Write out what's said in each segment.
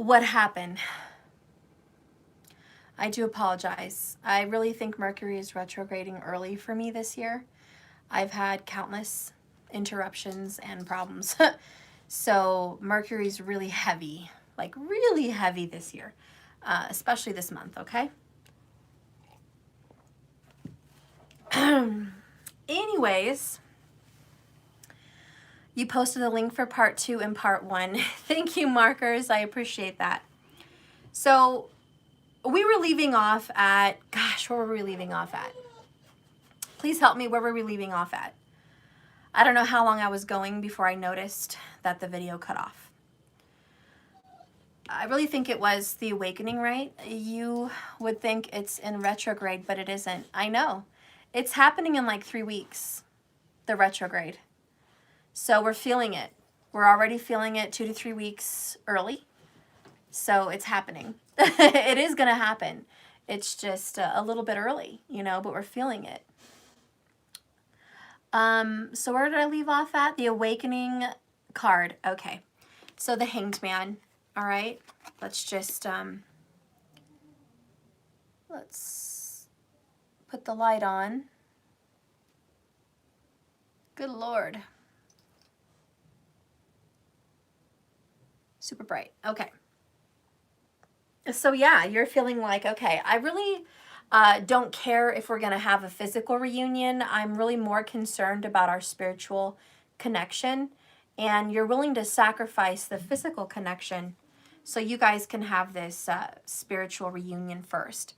What happened? I do apologize. I really think Mercury is retrograding early for me this year. I've had countless interruptions and problems. So Mercury's really heavy, like really heavy this year, especially this month, okay? Anyways, you posted a link for part 2 and part 1. Thank you, markers. I appreciate that. So we were leaving off at, gosh, where were we leaving off at? Please help me, where were we leaving off at? I don't know how long I was going before I noticed that the video cut off. I really think it was the awakening, right? You would think it's in retrograde, but it isn't. I know. It's happening in like 3 weeks, the retrograde. So we're feeling it. We're already feeling it 2 to 3 weeks early. So it's happening. It is going to happen. It's just a little bit early, you know, but we're feeling it. So where did I leave off at? The awakening card. Okay. So the Hanged Man. All right. Let's just, let's put the light on. Good Lord. Super bright. Okay. So yeah, you're feeling like, okay, I really don't care if we're going to have a physical reunion. I'm really more concerned about our spiritual connection. And you're willing to sacrifice the physical connection so you guys can have this spiritual reunion first.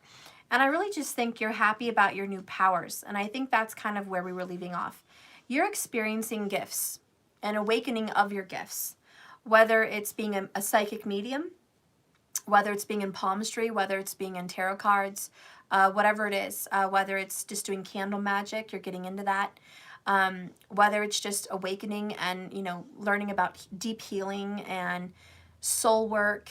And I really just think you're happy about your new powers. And I think that's kind of where we were leaving off. You're experiencing gifts, an awakening of your gifts, whether it's being a psychic medium, whether it's being in palmistry, whether it's being in tarot cards, whatever it is, whether it's just doing candle magic, you're getting into that, whether it's just awakening and, you know, learning about deep healing and soul work,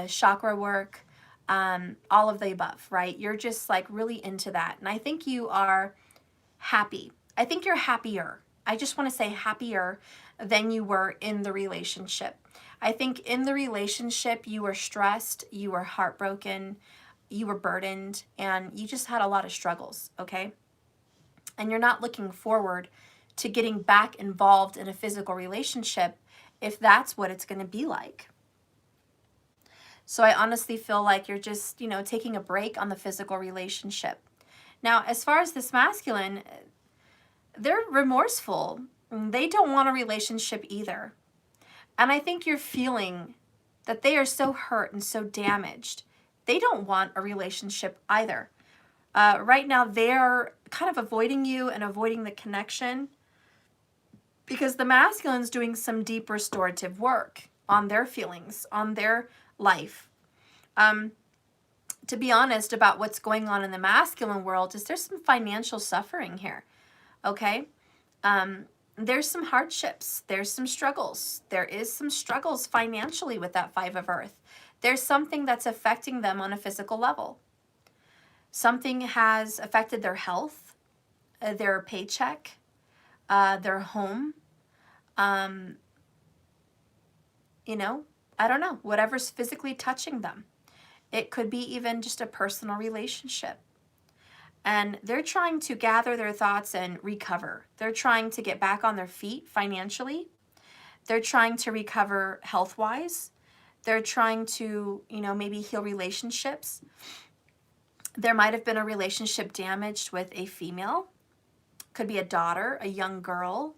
chakra work, all of the above, right? You're just like really into that. And I think you are happy. I think you're happier. I just want to say happier than you were in the relationship. I think in the relationship, you were stressed, you were heartbroken, you were burdened, and you just had a lot of struggles, okay? And you're not looking forward to getting back involved in a physical relationship if that's what it's going to be like. So I honestly feel like you're just, you know, taking a break on the physical relationship. Now, as far as this masculine, they're remorseful. They don't want a relationship either. And I think you're feeling that they are so hurt and so damaged. They don't want a relationship either. Right now, they're kind of avoiding you and avoiding the connection because the masculine's doing some deep restorative work on their feelings, on their life. To be honest about what's going on in the masculine world is there's some financial suffering here, okay? There's some hardships. There's some struggles. There is some struggles financially with that 5 of Earth. There's something that's affecting them on a physical level. Something has affected their health, their paycheck, their home. You know, I don't know, whatever's physically touching them. It could be even just a personal relationship. And they're trying to gather their thoughts and recover. They're trying to get back on their feet financially. They're trying to recover health-wise. They're trying to, you know, maybe heal relationships. There might have been a relationship damaged with a female. Could be a daughter, a young girl.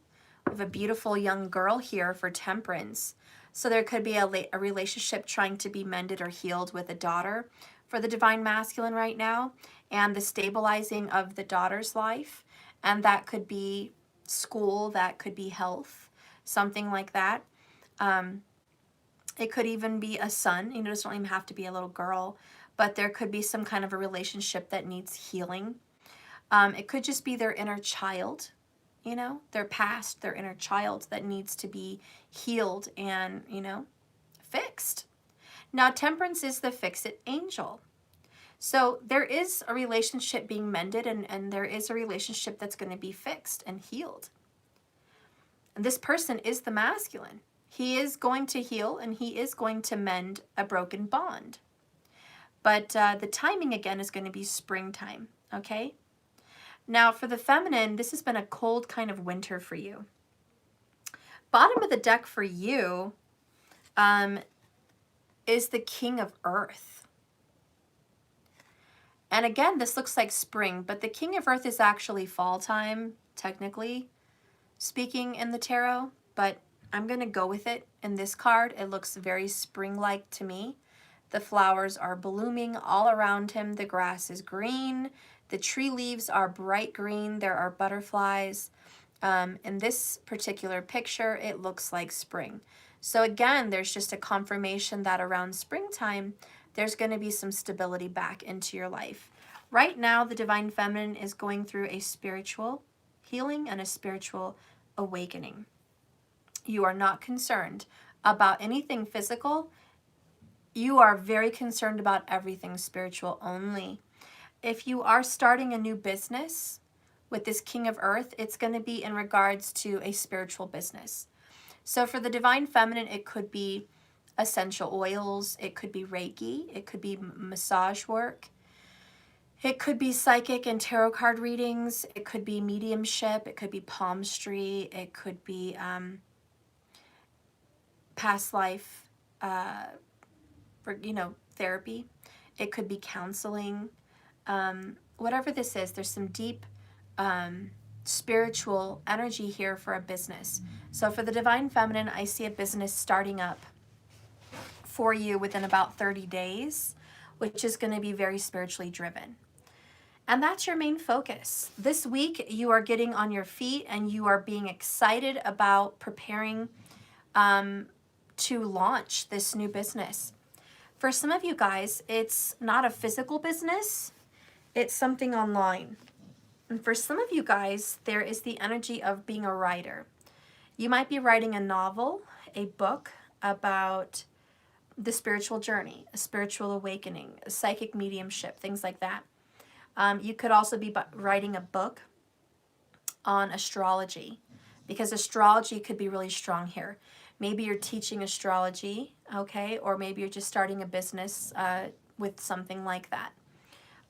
We have a beautiful young girl here for Temperance. So there could be a relationship trying to be mended or healed with a daughter for the Divine Masculine right now, and the stabilizing of the daughter's life. And that could be school, that could be health, something like that. It could even be a son, you know, it doesn't even have to be a little girl, but there could be some kind of a relationship that needs healing. It could just be their inner child, you know, their past, their inner child that needs to be healed and, you know, fixed. Now, Temperance is the fix-it angel. So there is a relationship being mended, and there is a relationship that's going to be fixed and healed. And this person is the masculine. He is going to heal and he is going to mend a broken bond. But the timing again is going to be springtime, okay? Now for the feminine, this has been a cold kind of winter for you. Bottom of the deck for you is the King of Earth. And again, this looks like spring, but the King of Earth is actually fall time, technically speaking in the tarot, but I'm going to go with it in this card. It looks very spring-like to me. The flowers are blooming all around him. The grass is green. The tree leaves are bright green. There are butterflies. In this particular picture, it looks like spring. So again, there's just a confirmation that around springtime, there's going to be some stability back into your life. Right now, the Divine Feminine is going through a spiritual healing and a spiritual awakening. You are not concerned about anything physical. You are very concerned about everything spiritual only. If you are starting a new business with this King of Earth, it's going to be in regards to a spiritual business. So for the Divine Feminine, it could be essential oils, it could be Reiki, it could be massage work, it could be psychic and tarot card readings, it could be mediumship, it could be palmistry, it could be past life, therapy, it could be counseling. Whatever this is, there's some deep spiritual energy here for a business. So for the Divine Feminine, I see a business starting up for you within about 30 days, which is going to be very spiritually driven. And that's your main focus. This week, you are getting on your feet and you are being excited about preparing to launch this new business. For some of you guys, it's not a physical business, it's something online. And for some of you guys, there is the energy of being a writer. You might be writing a novel, a book about the spiritual journey, a spiritual awakening, a psychic mediumship, things like that. You could also be writing a book on astrology, because astrology could be really strong here. Maybe you're teaching astrology, okay, or maybe you're just starting a business with something like that.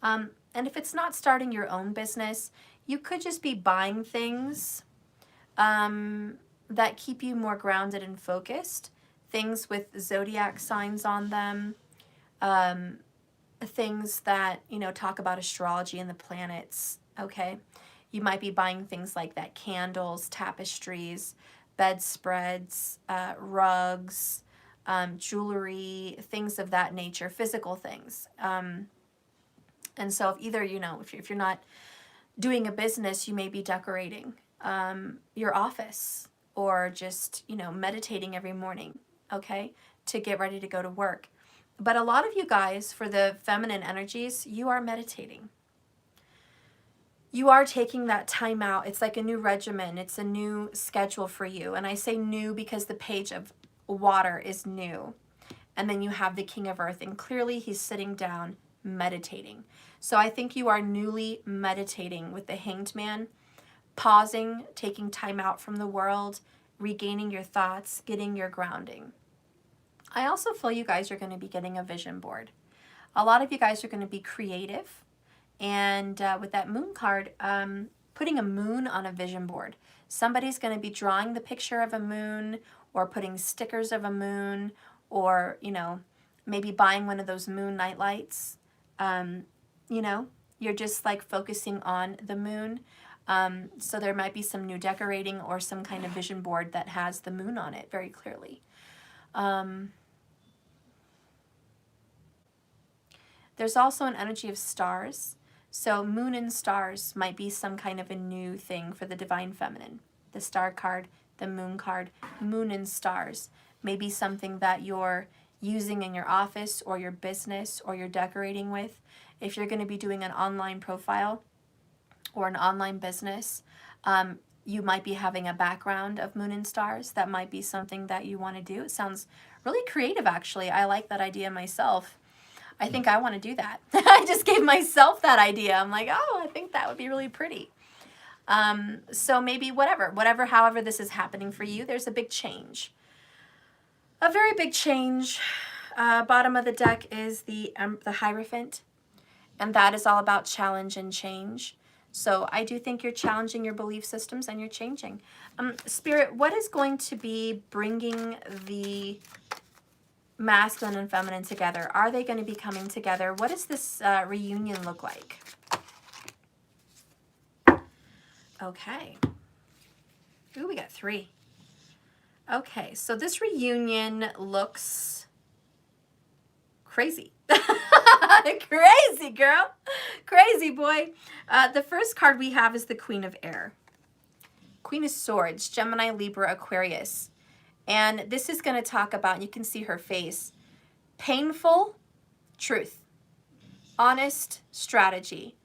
And if it's not starting your own business, you could just be buying things that keep you more grounded and focused. Things with zodiac signs on them. Things that, talk about astrology and the planets, okay? You might be buying things like that. Candles, tapestries, bedspreads, rugs, jewelry, things of that nature, physical things. And so if either, if you're not doing a business, you may be decorating your office or just, meditating every morning, okay, to get ready to go to work. But a lot of you guys, for the feminine energies, you are meditating. You are taking that time out. It's like a new regimen. It's a new schedule for you. And I say new because the page of water is new. And then you have the King of Earth. And clearly he's sitting down meditating. So I think you are newly meditating with the Hanged Man, pausing, taking time out from the world, regaining your thoughts, getting your grounding. I also feel you guys are going to be getting a vision board. A lot of you guys are going to be creative. And with that moon card, putting a moon on a vision board. Somebody's going to be drawing the picture of a moon or putting stickers of a moon or, maybe buying one of those moon night lights. You're just like focusing on the moon. So there might be some new decorating or some kind of vision board that has the moon on it very clearly. There's also an energy of stars. So moon and stars might be some kind of a new thing for the Divine Feminine. The star card, the moon card, moon and stars may be something that you're using in your office or your business or you're decorating with. If you're going to be doing an online profile or an online business, you might be having a background of moon and stars. That might be something that you want to do. It sounds really creative, actually. I like that idea myself. I think I want to do that. I just gave myself that idea. I'm like, oh, I think that would be really pretty. So maybe however this is happening for you, there's a big change. A very big change. Bottom of the deck is the Hierophant, and that is all about challenge and change. So I do think you're challenging your belief systems and you're changing. Spirit, what is going to be bringing the masculine and feminine together? Are they going to be coming together? What does this reunion look like? Okay. Ooh, we got 3. Okay, so this reunion looks crazy. Crazy, girl. Crazy, boy. The first card we have is the Queen of Air. Queen of Swords, Gemini, Libra, Aquarius. And this is going to talk about, you can see her face, painful truth, honest strategy,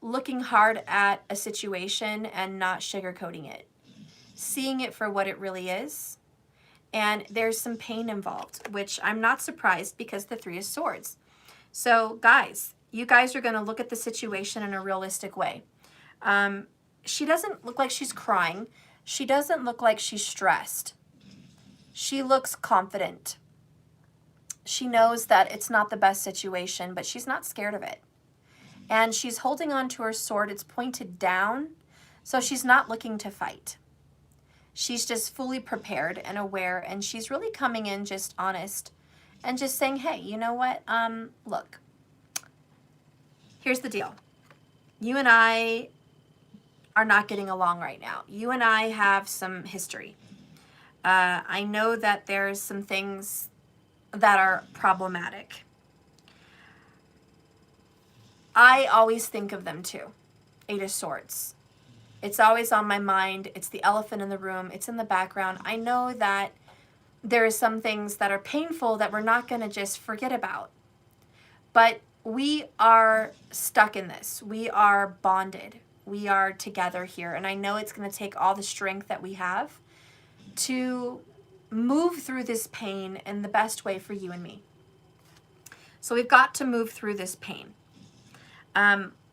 looking hard at a situation and not sugarcoating it, seeing it for what it really is. And there's some pain involved, which I'm not surprised because the 3 of Swords. So guys, you guys are going to look at the situation in a realistic way. She doesn't look like she's crying. She doesn't look like she's stressed. She looks confident. She knows that it's not the best situation, but she's not scared of it. And she's holding on to her sword. It's pointed down, so she's not looking to fight. She's just fully prepared and aware, and she's really coming in just honest and just saying, hey, you know what? Look, here's the deal. You and I are not getting along right now. You and I have some history. I know that there's some things that are problematic. I always think of them too. 8 of Swords. It's always on my mind. It's the elephant in the room. It's in the background. I know that there are some things that are painful that we're not going to just forget about. But we are stuck in this. We are bonded. We are together here. And I know it's going to take all the strength that we have to move through this pain in the best way for you and me. So we've got to move through this pain.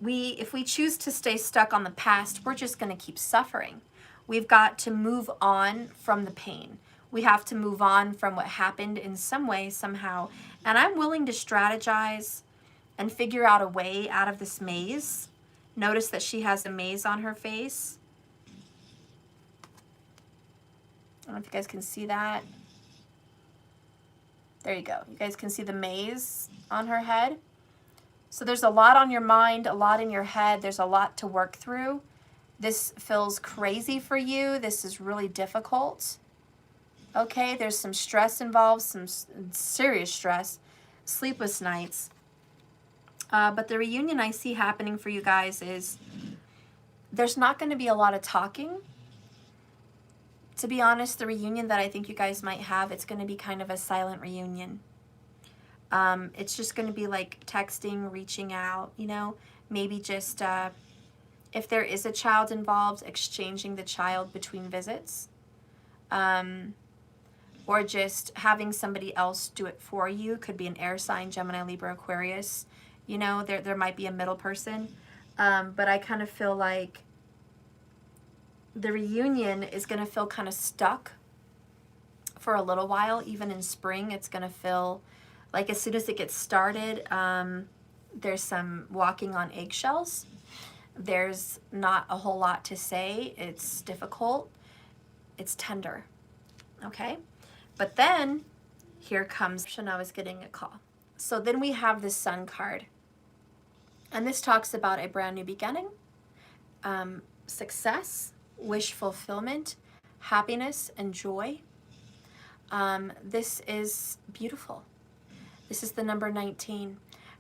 If we choose to stay stuck on the past, we're just going to keep suffering. We've got to move on from the pain. We have to move on from what happened in some way, somehow. And I'm willing to strategize and figure out a way out of this maze. Notice that she has a maze on her face. I don't know if you guys can see that. There you go. You guys can see the maze on her head. So there's a lot on your mind, a lot in your head. There's a lot to work through. This feels crazy for you. This is really difficult. Okay, there's some stress involved, some serious stress, sleepless nights. But the reunion I see happening for you guys is there's not going to be a lot of talking. To be honest, the reunion that I think you guys might have, it's going to be kind of a silent reunion. It's just going to be like texting, reaching out, you know, maybe just if there is a child involved, exchanging the child between visits, or just having somebody else do it for you. Could be an air sign, Gemini, Libra, Aquarius. You know, there might be a middle person, but I kind of feel like the reunion is going to feel kind of stuck for a little while. Even in spring, it's going to feel like as soon as it gets started, there's some walking on eggshells. There's not a whole lot to say. It's difficult. It's tender. Okay? But then here comes, I was getting a call. So then we have the Sun card. And this talks about a brand new beginning, success, wish fulfillment, happiness, and joy. This is beautiful. This is the number 19.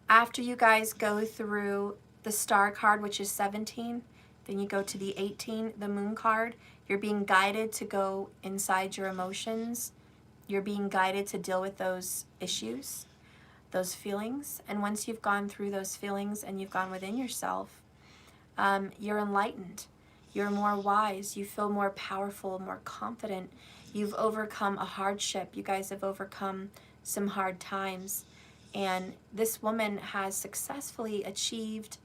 After you guys go through the Star card, which is 17, then you go to the 18, the Moon card. You're being guided to go inside your emotions. You're being guided to deal with those issues, those feelings. And once you've gone through those feelings and you've gone within yourself, you're enlightened. You're more wise. You feel more powerful, more confident. You've overcome a hardship. You guys have overcome some hard times. And this woman has successfully achieved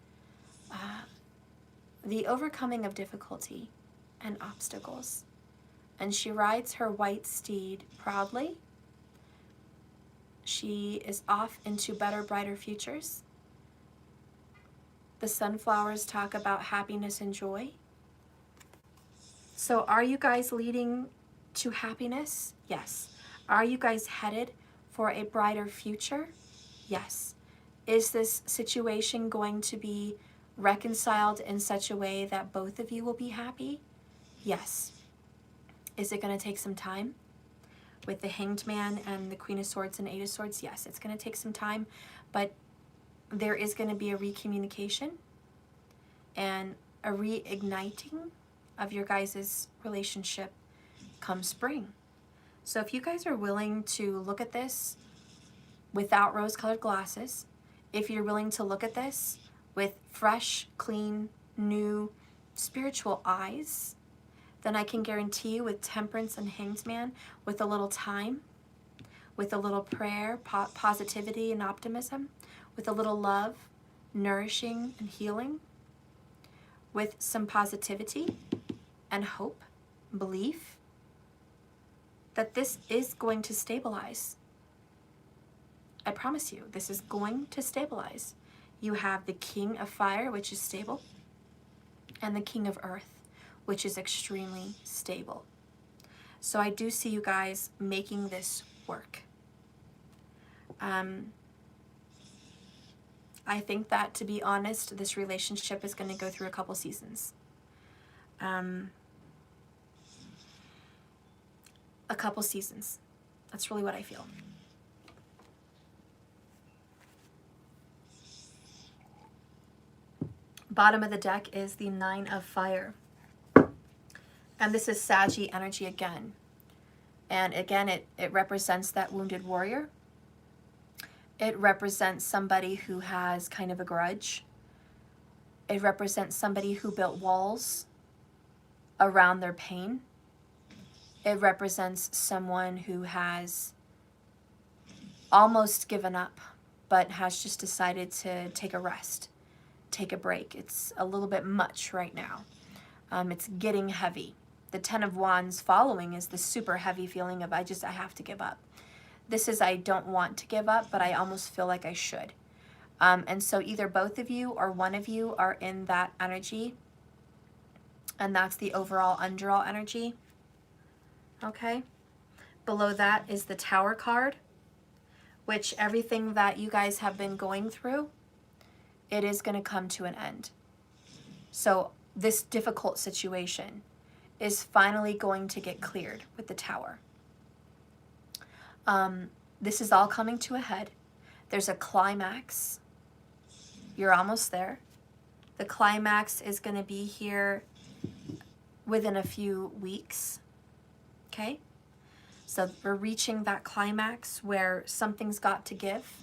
the overcoming of difficulty and obstacles. and she rides her white steed proudly. She is off into better, brighter futures. The sunflowers talk about happiness and joy. So are you guys leading to happiness? Yes. Are you guys headed for a brighter future? Yes. Is this situation going to be reconciled in such a way that both of you will be happy? Yes. Is it going to take some time? With the Hanged Man and the Queen of Swords and Eight of Swords, yes, it's going to take some time, but there is going to be a recommunication and a reigniting of your guys' relationship come spring. So if you guys are willing to look at this without rose-colored glasses, if you're willing to look at this with fresh, clean, new, spiritual eyes, then I can guarantee you with Temperance and Hanged Man, with a little time, with a little prayer, positivity and optimism, with a little love, nourishing and healing, with some positivity and hope, belief, that this is going to stabilize. I promise you, this is going to stabilize. You have the King of Fire, which is stable, and the King of Earth, which is extremely stable. So I do see you guys making this work. I think that, to be honest, this relationship is going to go through a couple seasons. A couple seasons. That's really what I feel. Bottom of the deck is the Nine of Fire. And this is Saggy energy again. And again, it represents that wounded warrior. It represents somebody who has kind of a grudge. It represents somebody who built walls around their pain. It represents someone who has almost given up, but has just decided to take a rest, take a break. It's a little bit much right now. It's getting heavy. The Ten of Wands following is the super heavy feeling of I have to give up. This is I don't want to give up, but I almost feel like I should. And so either both of you or one of you are in that energy. And that's the overall underall energy. Okay. Below that is the Tower card, which everything that you guys have been going through, it is going to come to an end. So this difficult situation is finally going to get cleared with the Tower. This is all coming to a head. There's a climax. You're almost there. The climax is going to be here within a few weeks. Okay? So we're reaching that climax where something's got to give.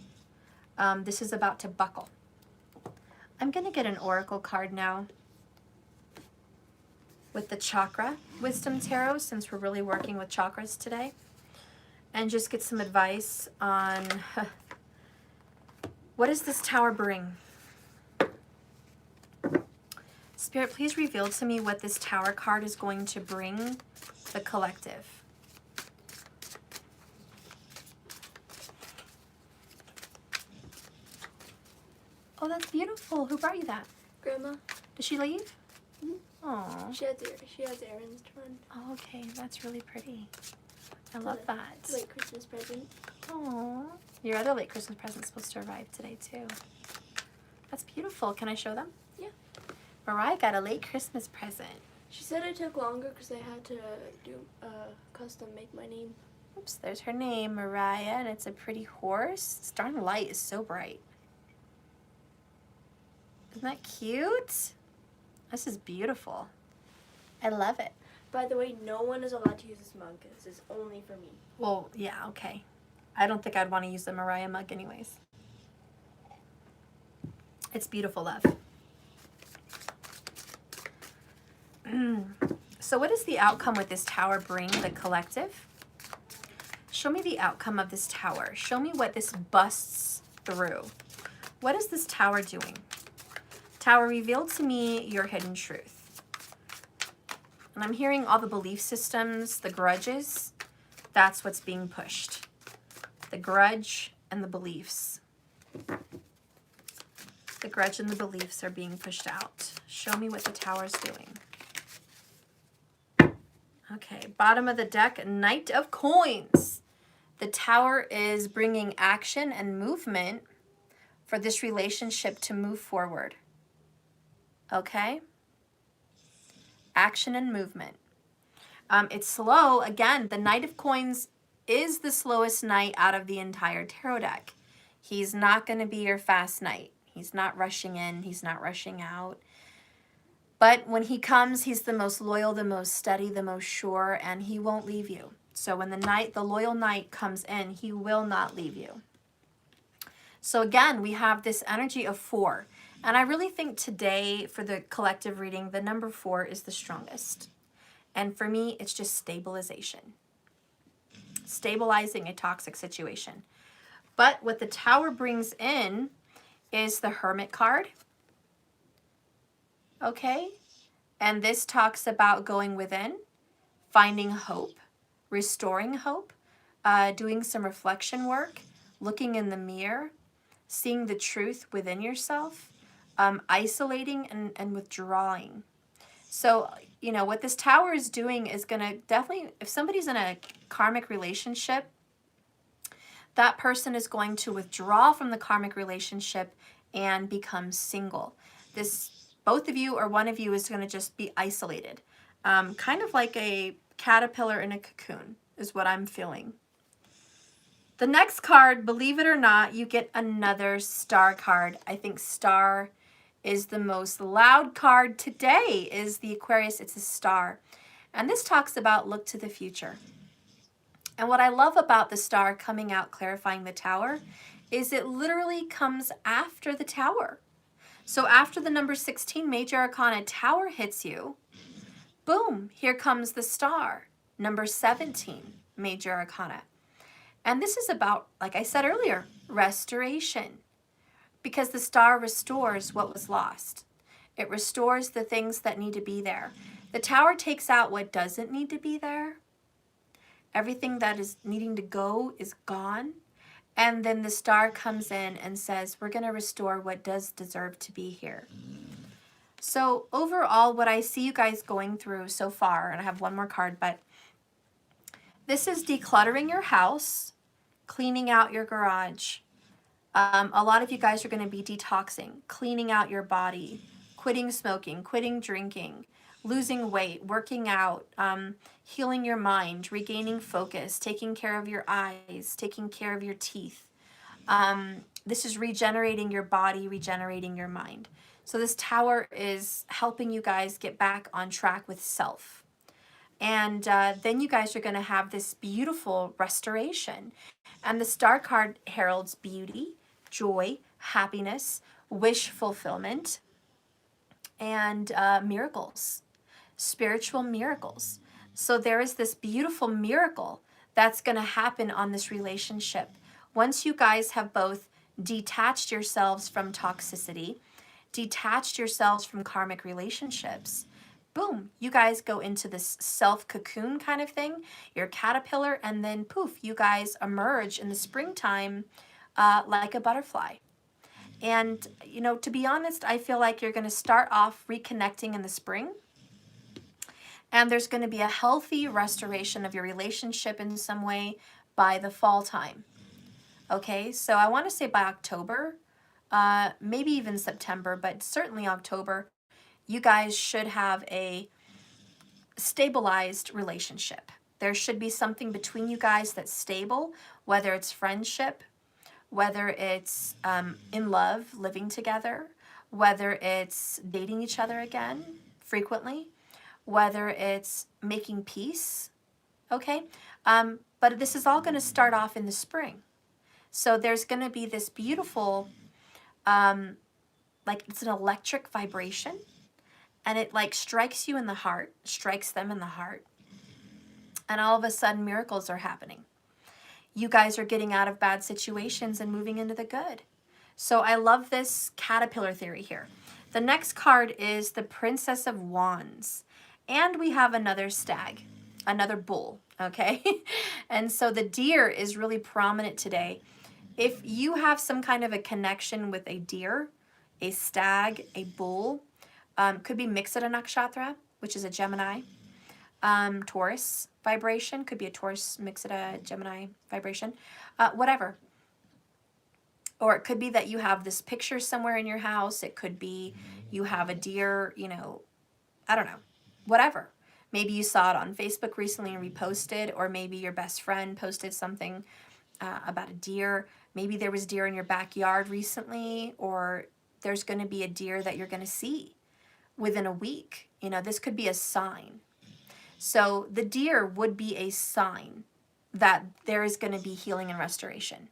This is about to buckle. I'm going to get an oracle card now with the Chakra Wisdom Tarot, since we're really working with chakras today. And just get some advice on what does this Tower bring? Spirit, please reveal to me what this Tower card is going to bring the collective. Oh, that's beautiful. Who brought you that? Grandma. Did she leave? Mm-hmm. Aww. She has errands to run. Oh, okay. That's really pretty. I love that. Late Christmas present. Aww. Your other late Christmas present's supposed to arrive today, too. That's beautiful. Can I show them? Yeah. Mariah got a late Christmas present. She said it took longer because I had to do custom make my name. Oops, there's her name, Mariah, and it's a pretty horse. This darn light is so bright. Isn't that cute? This is beautiful. I love it. By the way, no one is allowed to use this mug. This is only for me. Well, yeah, okay. I don't think I'd want to use the Mariah mug anyways. It's beautiful, love. So what does the outcome with this Tower bring the collective? Show me the outcome of this Tower. Show me what this busts through. What is this Tower doing? Tower, reveal to me your hidden truth. And I'm hearing all the belief systems, the grudges. That's what's being pushed. The grudge and the beliefs. The grudge and the beliefs are being pushed out. Show me what the Tower's doing. Okay, bottom of the deck, Knight of Coins. The Tower is bringing action and movement for this relationship to move forward. Okay? Action and movement. It's slow. Again, the Knight of Coins is the slowest knight out of the entire tarot deck. He's not going to be your fast knight. He's not rushing in. He's not rushing out. But when he comes, he's the most loyal, the most steady, the most sure, and he won't leave you. So when the loyal knight comes in, he will not leave you. So again, we have this energy of 4. And I really think today, for the collective reading, the number 4 is the strongest. And for me, it's just stabilization. Stabilizing a toxic situation. But what the Tower brings in is the Hermit card. Okay? And this talks about going within, finding hope, restoring hope, doing some reflection work, looking in the mirror, seeing the truth within yourself, isolating and withdrawing. So, you know, what this Tower is doing is going to definitely, if somebody's in a karmic relationship, that person is going to withdraw from the karmic relationship and become single. Both of you or one of you is going to just be isolated. Kind of like a caterpillar in a cocoon is what I'm feeling. The next card, believe it or not, you get another Star card. I think Star is the most loud card today, is the Aquarius. It's a Star. And this talks about look to the future. And what I love about the Star coming out clarifying the Tower is it literally comes after the Tower. So after the number 16 Major Arcana Tower hits you, boom, here comes the Star, number 17 Major Arcana. And this is about, like I said earlier, restoration. Because the Star restores what was lost. It restores the things that need to be there. The Tower takes out what doesn't need to be there. Everything that is needing to go is gone. And then the Star comes in and says, we're going to restore what does deserve to be here. So overall, what I see you guys going through so far, and I have one more card, but this is decluttering your house, cleaning out your garage. A lot of you guys are going to be detoxing, cleaning out your body, quitting smoking, quitting drinking, losing weight, working out, healing your mind, regaining focus, taking care of your eyes, taking care of your teeth. This is regenerating your body, regenerating your mind. So this Tower is helping you guys get back on track with self. And then you guys are going to have this beautiful restoration. And the Star card heralds beauty, joy, happiness, wish fulfillment, and miracles, spiritual miracles. So there is this beautiful miracle that's going to happen on this relationship. Once you guys have both detached yourselves from toxicity, detached yourselves from karmic relationships, boom, you guys go into this self-cocoon kind of thing, your caterpillar, and then poof, you guys emerge in the springtime like a butterfly. And, you know, to be honest, I feel like you're going to start off reconnecting in the spring. And there's going to be a healthy restoration of your relationship in some way by the fall time. Okay, so I want to say by October, maybe even September, but certainly October, you guys should have a stabilized relationship. There should be something between you guys that's stable, whether it's friendship, whether it's in love, living together, whether it's dating each other again frequently, whether it's making peace, okay? But this is all going to start off in the spring. So there's going to be this beautiful, like it's an electric vibration, and it like strikes you in the heart, strikes them in the heart, and all of a sudden miracles are happening. You guys are getting out of bad situations and moving into the good. So I love this caterpillar theory here. The next card is the Princess of Wands. And we have another stag, another bull, okay? And so the deer is really prominent today. If you have some kind of a connection with a deer, a stag, a bull, could be Mixada Nakshatra, which is a Gemini, Taurus vibration, could be a Taurus, Mixada, Gemini vibration, whatever. Or it could be that you have this picture somewhere in your house. It could be you have a deer, you know, I don't know, whatever. Maybe you saw it on Facebook recently and reposted, or maybe your best friend posted something about a deer. Maybe there was deer in your backyard recently, or there's going to be a deer that you're going to see within a week. You know, this could be a sign. So the deer would be a sign that there is going to be healing and restoration.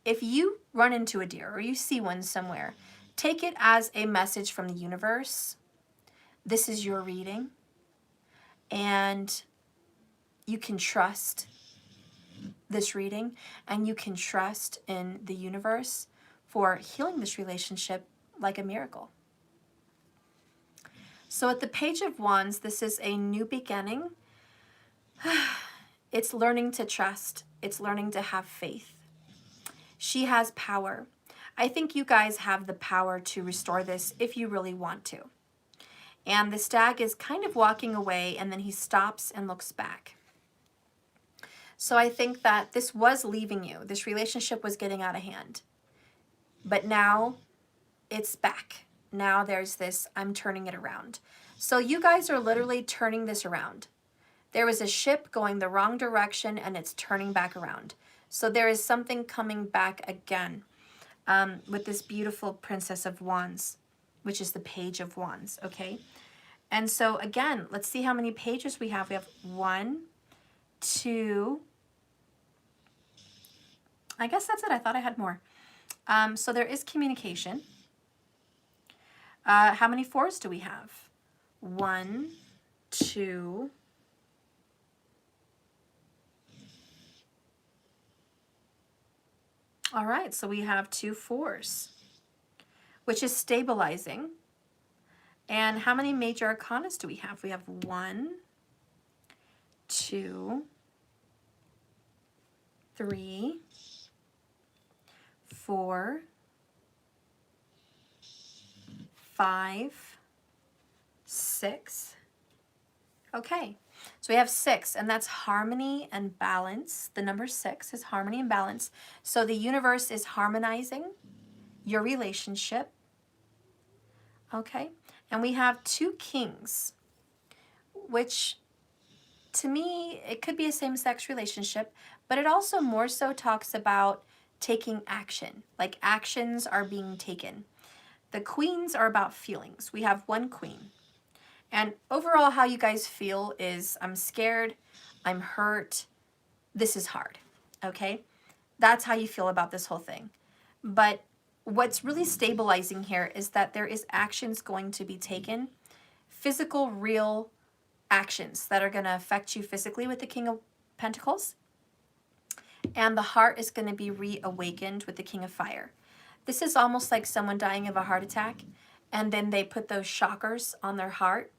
If you run into a deer or you see one somewhere, take it as a message from the universe. This is your reading, and you can trust this reading, and you can trust in the universe for healing this relationship like a miracle. So at the Page of Wands, this is a new beginning. It's learning to trust. It's learning to have faith. She has power. I think you guys have the power to restore this if you really want to. And the stag is kind of walking away, and then he stops and looks back. So I think that this was leaving you. This relationship was getting out of hand. But now it's back. Now there's this, I'm turning it around. So you guys are literally turning this around. There was a ship going the wrong direction, and it's turning back around. So there is something coming back again with this beautiful Princess of Wands, which is the Page of Wands, okay? And so again, let's see how many pages we have. We have 1, 2, I guess that's it. I thought I had more. So there is communication. How many 4s do we have? 1, 2, all right, so we have 2 4s, which is stabilizing. And how many major arcanas do we have? We have 1, 2, 3, 4, 5, 6. Okay, so we have 6, and that's harmony and balance. The number 6 is harmony and balance. So the universe is harmonizing your relationship. Okay, and we have 2 kings, which to me, it could be a same-sex relationship, but it also more so talks about taking action, like actions are being taken. The queens are about feelings. We have 1 queen. And overall, how you guys feel is, I'm scared, I'm hurt, this is hard, okay? That's how you feel about this whole thing. But what's really stabilizing here is that there is actions going to be taken, physical, real actions that are going to affect you physically with the King of Pentacles. And the heart is going to be reawakened with the King of Fire. This is almost like someone dying of a heart attack, and then they put those shockers on their heart,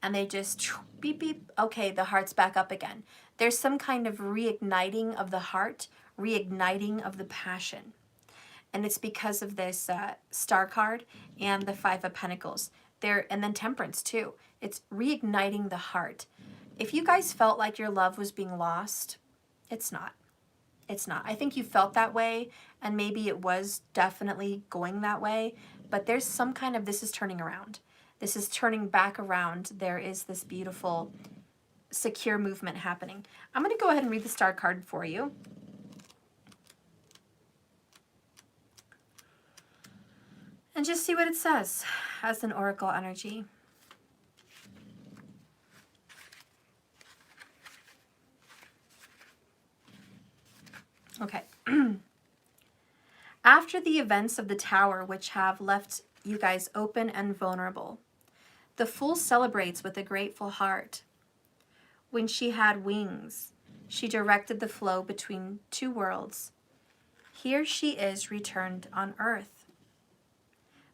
and they just beep, beep, okay, the heart's back up again. There's some kind of reigniting of the heart, reigniting of the passion. And it's because of this star card and the 5 of Pentacles. And then Temperance too. It's reigniting the heart. If you guys felt like your love was being lost, it's not. It's not. I think you felt that way, and maybe it was definitely going that way, but there's some kind of, this is turning around. This is turning back around. There is this beautiful, secure movement happening. I'm going to go ahead and read the star card for you. And just see what it says as an oracle energy. Okay. After the events of the Tower, which have left you guys open and vulnerable, the Fool celebrates with a grateful heart. When she had wings, she directed the flow between 2 worlds. Here she is returned on earth.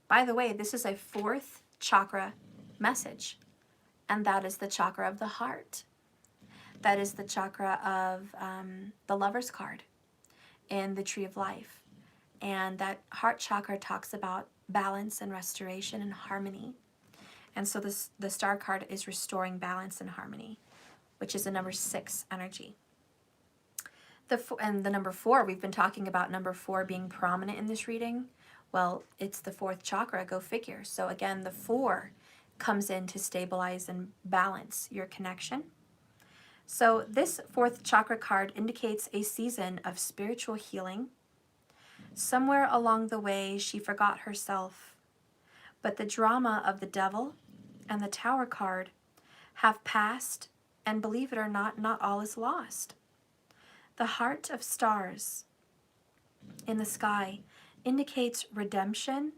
By the way, this is a 4th chakra message. and that is the chakra of the heart. That is the chakra of the Lover's card in the Tree of Life. And that heart chakra talks about balance and restoration and harmony. And so the star card is restoring balance and harmony, which is a number 6 energy. And the number 4, we've been talking about number 4 being prominent in this reading. Well, it's the 4th chakra, go figure. So again, the 4 comes in to stabilize and balance your connection. So this 4th chakra card indicates a season of spiritual healing. Somewhere along the way, she forgot herself, but the drama of the devil and the Tower card have passed, and believe it or not all is lost. The heart of stars in the sky indicates redemption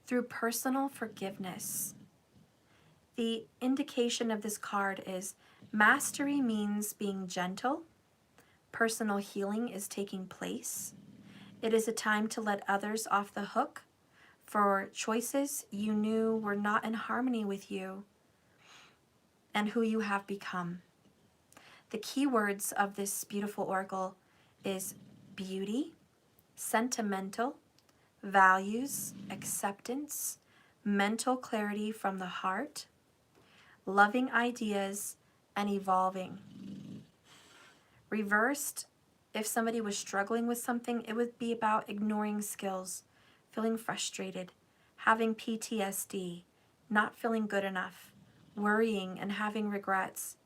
through personal forgiveness. The indication of this card is mastery means being gentle. Personal healing is taking place. It is a time to let others off the hook for choices you knew were not in harmony with you and who you have become. The key words of this beautiful oracle is beauty, sentimental, values, acceptance, mental clarity from the heart, loving ideas, and evolving. Reversed, if somebody was struggling with something, it would be about ignoring skills, feeling frustrated, having PTSD, not feeling good enough, worrying and having regrets,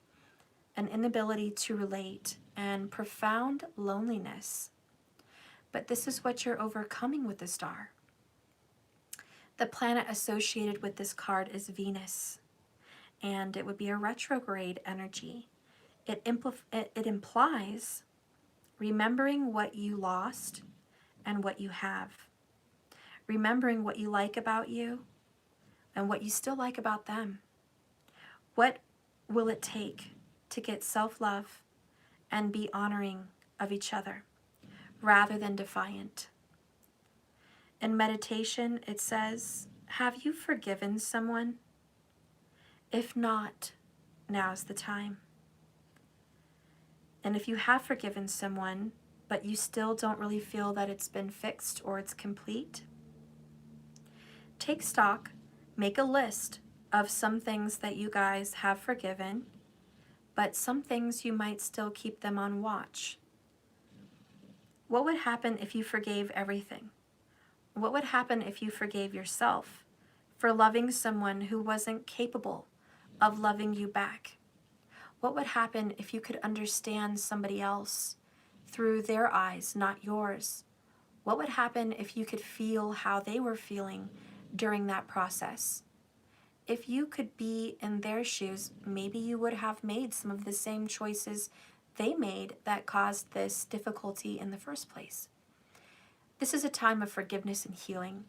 an inability to relate, and profound loneliness. But this is what you're overcoming with the star. The planet associated with this card is Venus, and it would be a retrograde energy. It implies remembering what you lost and what you have. Remembering what you like about you and what you still like about them. What will it take to get self-love and be honoring of each other rather than defiant? In meditation, it says, have you forgiven someone? If not, now's the time. And if you have forgiven someone, but you still don't really feel that it's been fixed or it's complete, take stock, make a list of some things that you guys have forgiven, but some things you might still keep them on watch. What would happen if you forgave everything? What would happen if you forgave yourself for loving someone who wasn't capable of loving you back? What would happen if you could understand somebody else through their eyes, not yours? What would happen if you could feel how they were feeling during that process? If you could be in their shoes, maybe you would have made some of the same choices they made that caused this difficulty in the first place. This is a time of forgiveness and healing,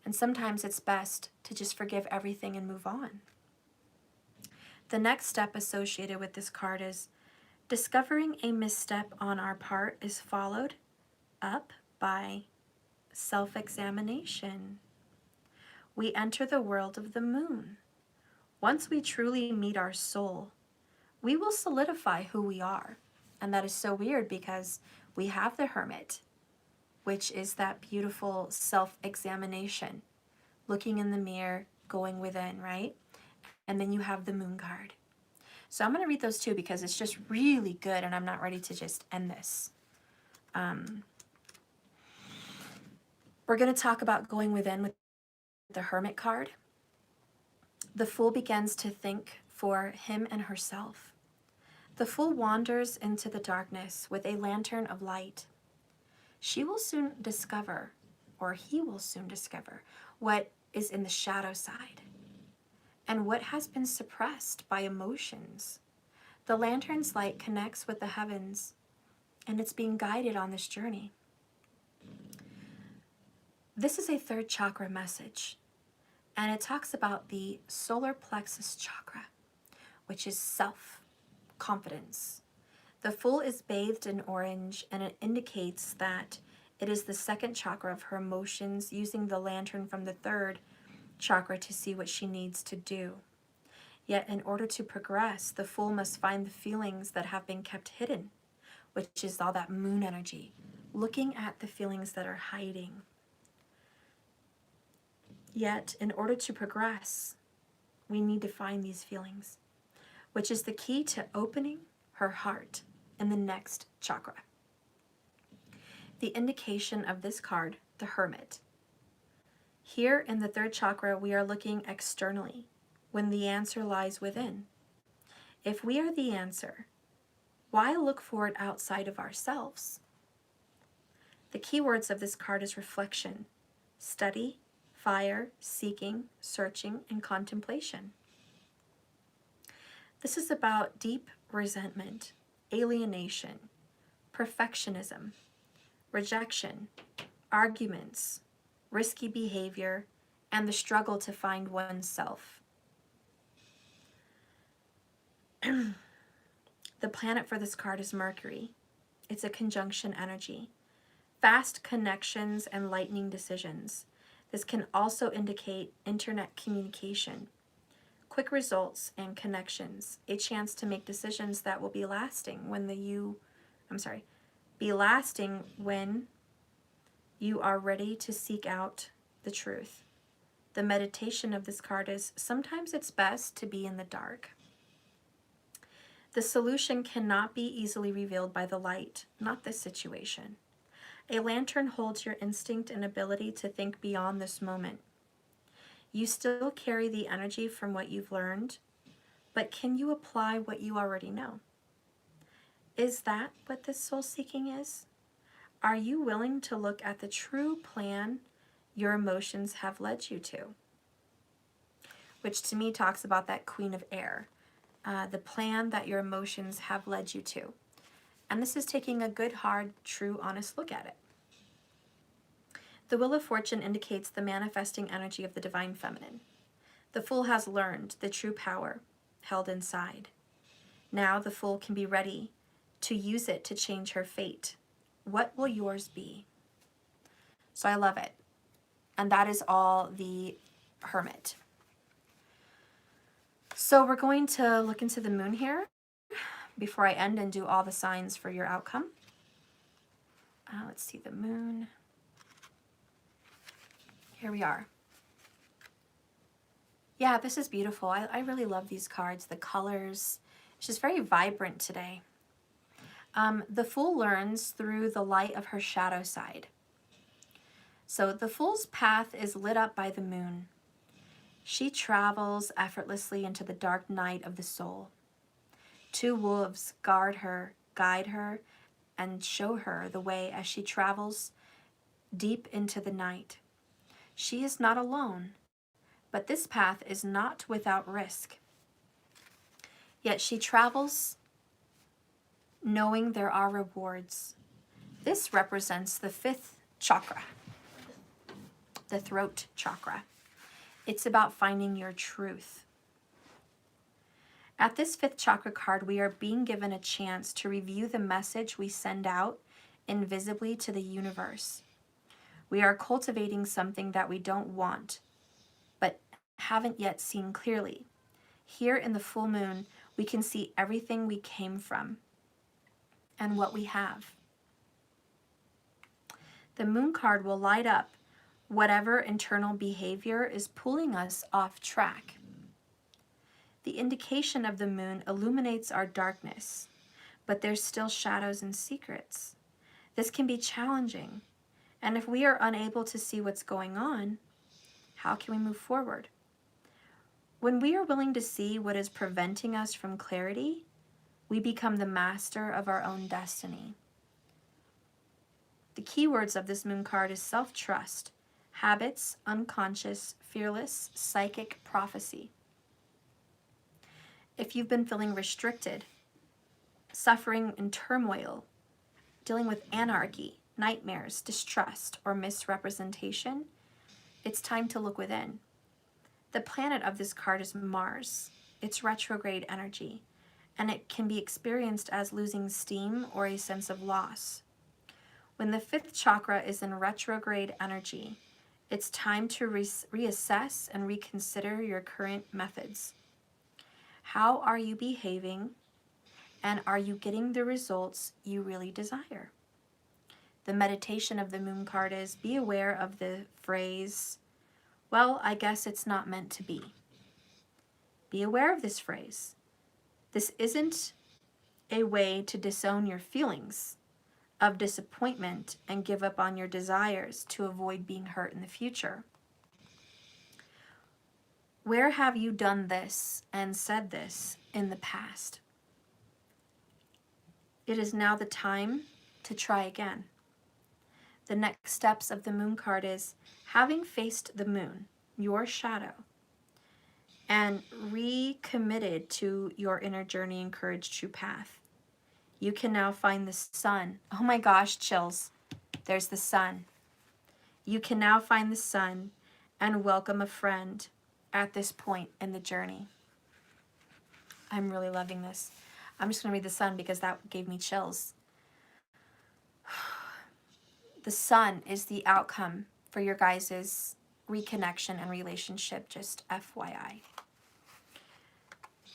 and sometimes it's best to just forgive everything and move on. The next step associated with this card is discovering a misstep on our part is followed up by self-examination. We enter the world of the moon. Once we truly meet our soul, we will solidify who we are. And that is so weird because we have the Hermit, which is that beautiful self-examination, looking in the mirror, going within, right? And then you have the moon card. So I'm going to read those two because it's just really good and I'm not ready to just end this. We're going to talk about going within with the Hermit card. The Fool begins to think for him and herself. The Fool wanders into the darkness with a lantern of light. She will soon discover, or he will soon discover, what is in the shadow side and what has been suppressed by emotions. The lantern's light connects with the heavens, and it's being guided on this journey. This is a third chakra message, and it talks about the solar plexus chakra, which is self-confidence. The Fool is bathed in orange, and it indicates that it is the second chakra of her emotions, using the lantern from the third chakra to see what she needs to do. Yet in order to progress, the Fool must find the feelings that have been kept hidden, which is all that moon energy, looking at the feelings that are hiding. Yet in order to progress, we need to find these feelings, which is the key to opening her heart in the next chakra. The indication of this card, the Hermit. Here in the third chakra, we are looking externally when the answer lies within. If we are the answer, why look for it outside of ourselves? The keywords of this card is reflection, study, fire, seeking, searching, and contemplation. This is about deep resentment, alienation, perfectionism, rejection, arguments, risky behavior, and the struggle to find oneself. The planet for this card is Mercury. It's a conjunction energy. Fast connections and lightning decisions. This can also indicate internet communication, quick results and connections, a chance to make decisions that will be lasting when you are ready to seek out the truth. The meditation of this card is sometimes it's best to be in the dark. The solution cannot be easily revealed by the light, not this situation. A lantern holds your instinct and ability to think beyond this moment. You still carry the energy from what you've learned, but can you apply what you already know? Is that what this soul seeking is? Are you willing to look at the true plan your emotions have led you to? Which to me talks about that Queen of Air, the plan that your emotions have led you to. And this is taking a good, hard, true, honest look at it. The Wheel of Fortune indicates the manifesting energy of the Divine Feminine. The Fool has learned the true power held inside. Now the Fool can be ready to use it to change her fate. What will yours be? So I love it. And that is all the Hermit. So we're going to look into the moon here before I end and do all the signs for your outcome. Let's see the moon. Here we are. Yeah, this is beautiful. I really love these cards. The colors. It's just very vibrant today. The Fool learns through the light of her shadow side. So the Fool's path is lit up by the moon. She travels effortlessly into the dark night of the soul. Two wolves guard her, guide her, and show her the way as she travels deep into the night. She is not alone, but this path is not without risk. Yet she travels knowing there are rewards. This represents the fifth chakra, the throat chakra. It's about finding your truth. At this fifth chakra card, we are being given a chance to review the message we send out invisibly to the universe. We are cultivating something that we don't want, but haven't yet seen clearly. Here in the full moon, we can see everything we came from and what we have. The moon card will light up whatever internal behavior is pulling us off track. The indication of the moon illuminates our darkness, but there's still shadows and secrets. This can be challenging, and if we are unable to see what's going on, how can we move forward? When we are willing to see what is preventing us from clarity, we become the master of our own destiny. The keywords of this moon card is self-trust, habits, unconscious, fearless, psychic, prophecy. If you've been feeling restricted, suffering in turmoil, dealing with anarchy, nightmares, distrust, or misrepresentation, it's time to look within. The planet of this card is Mars. It's retrograde energy, and it can be experienced as losing steam or a sense of loss. When the fifth chakra is in retrograde energy, it's time to reassess and reconsider your current methods. How are you behaving? And are you getting the results you really desire? The meditation of the moon card is be aware of the phrase, well, I guess it's not meant to be. Be aware of this phrase. This isn't a way to disown your feelings of disappointment and give up on your desires to avoid being hurt in the future. Where have you done this and said this in the past? It is now the time to try again. The next steps of the moon card is having faced the moon, your shadow, and recommitted to your inner journey and courage true path. You can now find the sun. Oh my gosh, chills. There's the sun. You can now find the sun and welcome a friend at this point in the journey. I'm really loving this. I'm just going to read the sun because that gave me chills. The sun is the outcome for your guys' reconnection and relationship, just FYI.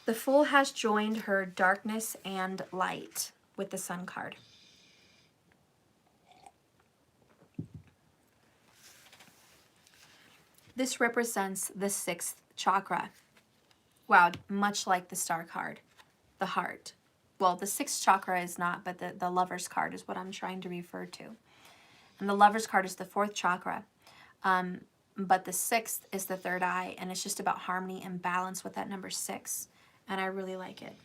The Fool has joined her darkness and light with the Sun card. This represents the 6th chakra. Wow, much like the Star card, the heart. Well, the 6th chakra is not, but the Lover's card is what I'm trying to refer to. And the Lover's card is the 4th chakra. But the 6th is the 3rd eye, and it's just about harmony and balance with that number 6. And I really like it.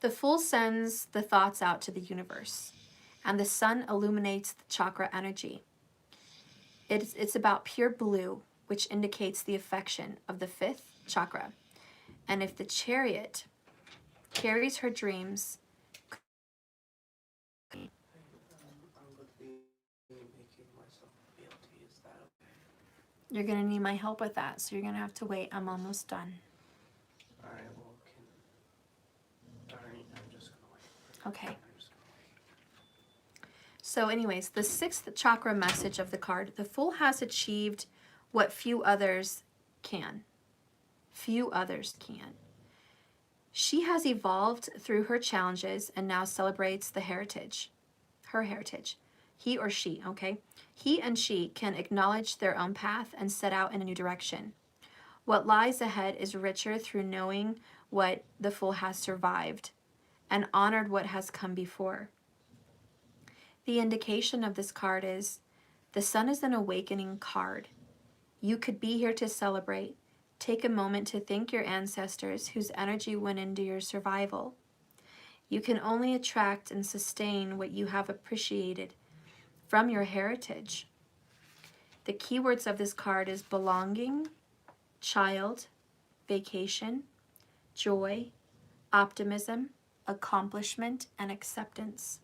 The Fool sends the thoughts out to the universe, and the sun illuminates the chakra energy. It's about pure blue, which indicates the affection of the 5th chakra. And if the Chariot carries her dreams, I'm going to be making myself be able to use that, okay? you're going to need my help with that, so you're going to have to wait. I'm almost done. Alright, well, alright, I'm just going to wait. Okay. I'm just gonna wait. So anyways, the 6th chakra message of the card, the Fool has achieved what few others can. Few others can. She has evolved through her challenges and now celebrates the heritage, her heritage. He or she, okay? He and she can acknowledge their own path and set out in a new direction. What lies ahead is richer through knowing what the Fool has survived and honored what has come before. The indication of this card is the sun is an awakening card. You could be here to celebrate. Take a moment to thank your ancestors whose energy went into your survival. You can only attract and sustain what you have appreciated from your heritage. The keywords of this card is belonging, child, vacation, joy, optimism, accomplishment, and acceptance.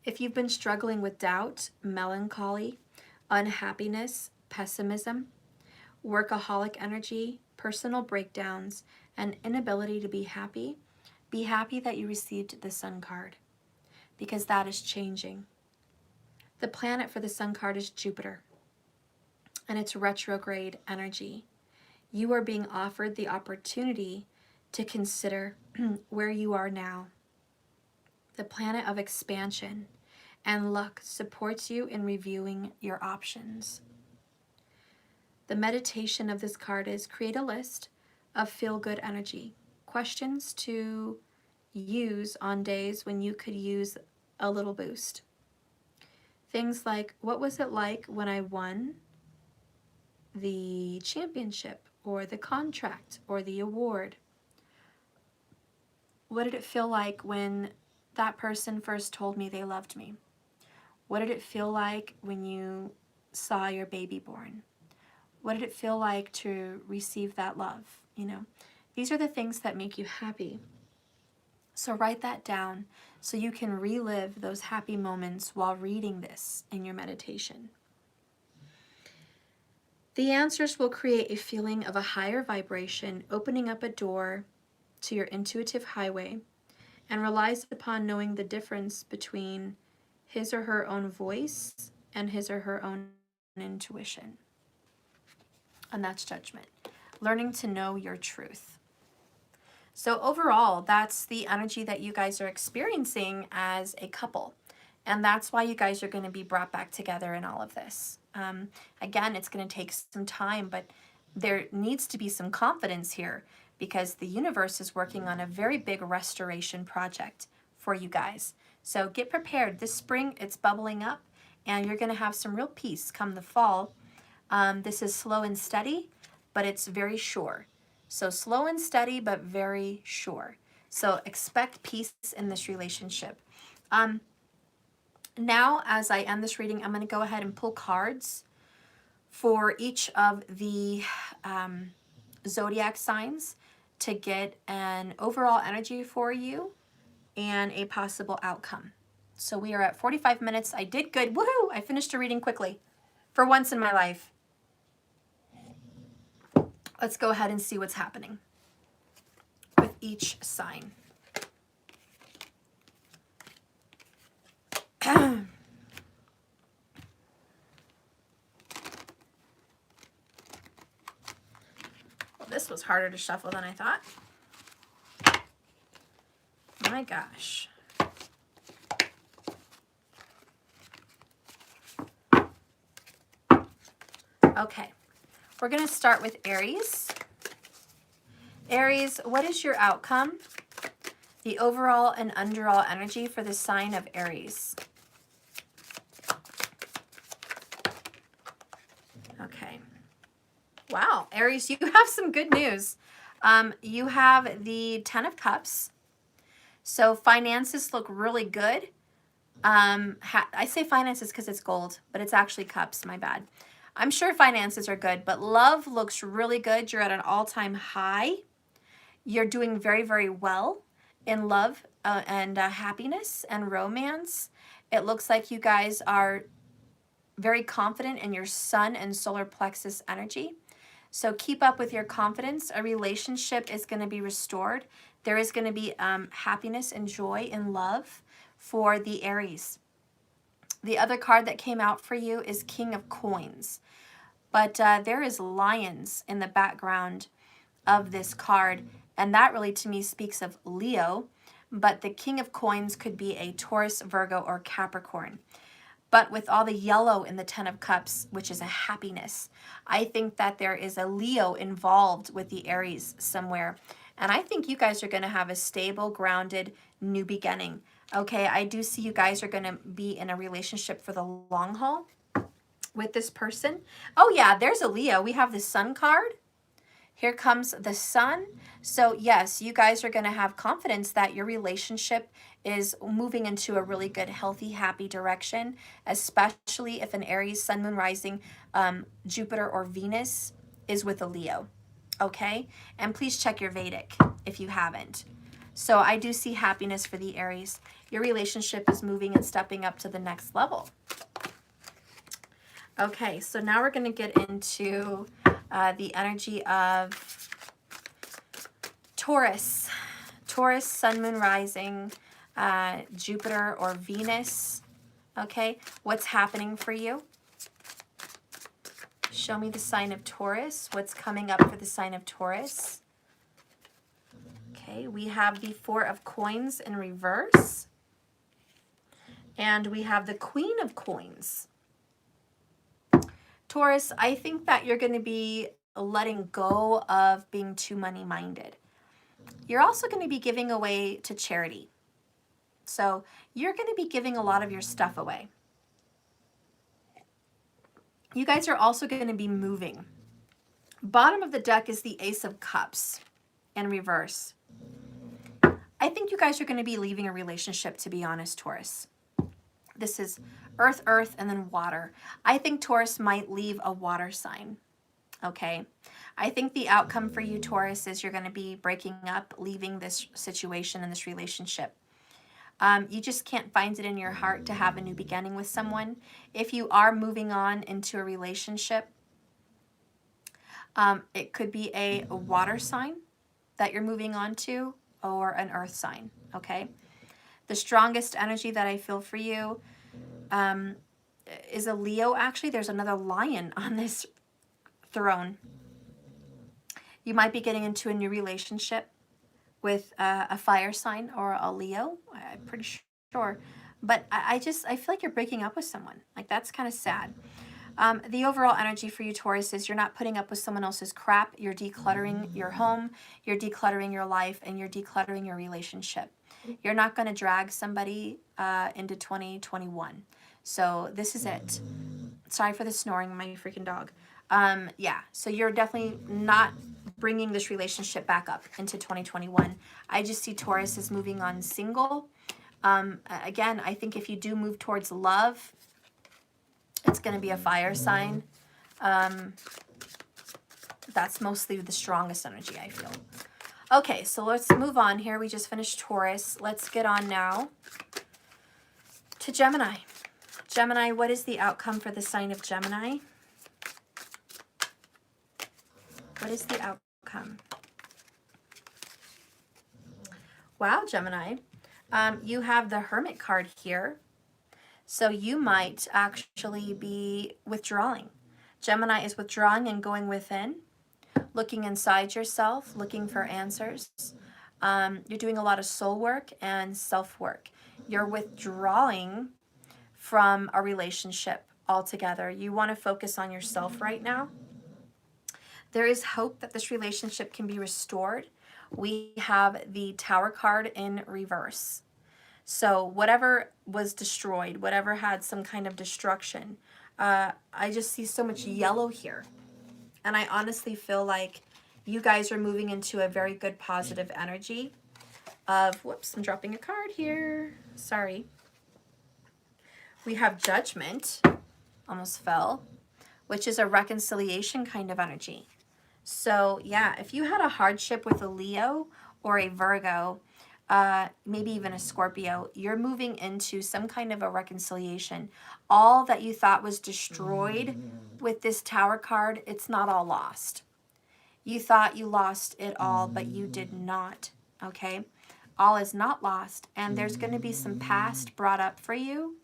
If you've been struggling with doubt, melancholy, unhappiness, pessimism, workaholic energy, personal breakdowns, and inability to be happy that you received the Sun card, because that is changing. The planet for the Sun card is Jupiter, and it's retrograde energy. You are being offered the opportunity to consider where you are now. The planet of expansion and luck supports you in reviewing your options. The meditation of this card is create a list of feel-good energy, questions to use on days when you could use a little boost. Things like, what was it like when I won the championship or the contract or the award? What did it feel like when that person first told me they loved me? What did it feel like when you saw your baby born? What did it feel like to receive that love? You know, these are the things that make you happy. So write that down so you can relive those happy moments while reading this in your meditation. The answers will create a feeling of a higher vibration, opening up a door to your intuitive highway, and relies upon knowing the difference between his or her own voice and his or her own intuition. And that's judgment. learning to know your truth. So overall, that's the energy that you guys are experiencing as a couple. And that's why you guys are going to be brought back together in all of this. Again, it's going to take some time, but there needs to be some confidence here because the universe is working on a very big restoration project for you guys. So get prepared. This spring, it's bubbling up, and you're going to have some real peace come the fall. This is slow and steady, but it's very sure. So slow and steady, but very sure. So expect peace in this relationship. Now, as I end this reading, I'm going to go ahead and pull cards for each of the zodiac signs to get an overall energy for you and a possible outcome. So we are at 45 minutes. I did good. Woohoo! I finished a reading quickly for once in my life. Let's go ahead and see what's happening with each sign. Well, this was harder to shuffle than I thought. My gosh. Okay, we're going to start with Aries. Aries, what is your outcome? The overall and underall energy for the sign of Aries. Okay. Wow, Aries, you have some good news. You have the 10 of Cups. So finances look really good. I say finances because it's gold, but it's actually cups, my bad. I'm sure finances are good, but love looks really good. You're at an all-time high. You're doing very, very well in love and happiness and romance. It looks like you guys are very confident in your sun and solar plexus energy. So keep up with your confidence. A relationship is going to be restored. There is going to be happiness and joy and love for the Aries. The other card that came out for you is King of Coins. But there is lions in the background of this card. And that really, to me, speaks of Leo. But the King of Coins could be a Taurus, Virgo, or Capricorn. But with all the yellow in the 10 of Cups, which is a happiness, I think that there is a Leo involved with the Aries somewhere. And I think you guys are going to have a stable, grounded, new beginning. Okay, I do see you guys are going to be in a relationship for the long haul with this person. Oh yeah, there's a Leo. We have the Sun card. Here comes the Sun. So yes, you guys are going to have confidence that your relationship is moving into a really good, healthy, happy direction, especially if an Aries, Sun, Moon, Rising, Jupiter, or Venus is with a Leo. Okay? And please check your Vedic if you haven't. So I do see happiness for the Aries. Your relationship is moving and stepping up to the next level. Okay, so now we're going to get into the energy of Taurus. Taurus, Sun, Moon, Rising, Jupiter, or Venus. Okay, what's happening for you? Show me the sign of Taurus. What's coming up for the sign of Taurus? Okay, we have the 4 of Coins in reverse. And we have the Queen of Coins. Taurus, I think that you're going to be letting go of being too money-minded. You're also going to be giving away to charity. So you're going to be giving a lot of your stuff away. You guys are also going to be moving. Bottom of the deck is the Ace of Cups in reverse. I think you guys are going to be leaving a relationship, to be honest, Taurus. This is earth, earth, and then water. I think Taurus might leave a water sign, okay? I think the outcome for you, Taurus, is you're going to be breaking up, leaving this situation and this relationship. You just can't find it in your heart to have a new beginning with someone. If you are moving on into a relationship, it could be a water sign that you're moving on to or an earth sign, okay? The strongest energy that I feel for you is a Leo. Actually, there's another lion on this throne. You might be getting into a new relationship with a fire sign or a Leo. I'm pretty sure. But I feel like you're breaking up with someone. Like, that's kind of sad. The overall energy for you, Taurus, is you're not putting up with someone else's crap. You're decluttering your home, you're decluttering your life, and you're decluttering your relationship. You're not going to drag somebody into 2021. So this is it. Sorry for the snoring, my freaking dog. Yeah, so you're definitely not bringing this relationship back up into 2021. I just see Taurus is moving on single. Again, I think if you do move towards love, it's going to be a fire sign. That's mostly the strongest energy, I feel. Okay, so let's move on here. We just finished Taurus. Let's get on now to Gemini. Gemini, what is the outcome for the sign of Gemini? What is the outcome? Wow, Gemini. You have the Hermit card here. So you might actually be withdrawing. Gemini is withdrawing and going within, looking inside yourself, looking for answers. You're doing a lot of soul work and self-work. You're withdrawing from a relationship altogether. You want to focus on yourself right now. There is hope that this relationship can be restored. We have the Tower card in reverse. So whatever was destroyed, whatever had some kind of destruction, I just see so much yellow here. And I honestly feel like you guys are moving into a very good positive energy of, whoops, I'm dropping a card here. Sorry. We have Judgment, almost fell, which is a reconciliation kind of energy. So yeah, if you had a hardship with a Leo or a Virgo, maybe even a Scorpio, you're moving into some kind of a reconciliation. All that you thought was destroyed with this Tower card, it's not all lost. You thought you lost it all, but you did not, okay? All is not lost, and there's going to be some past brought up for you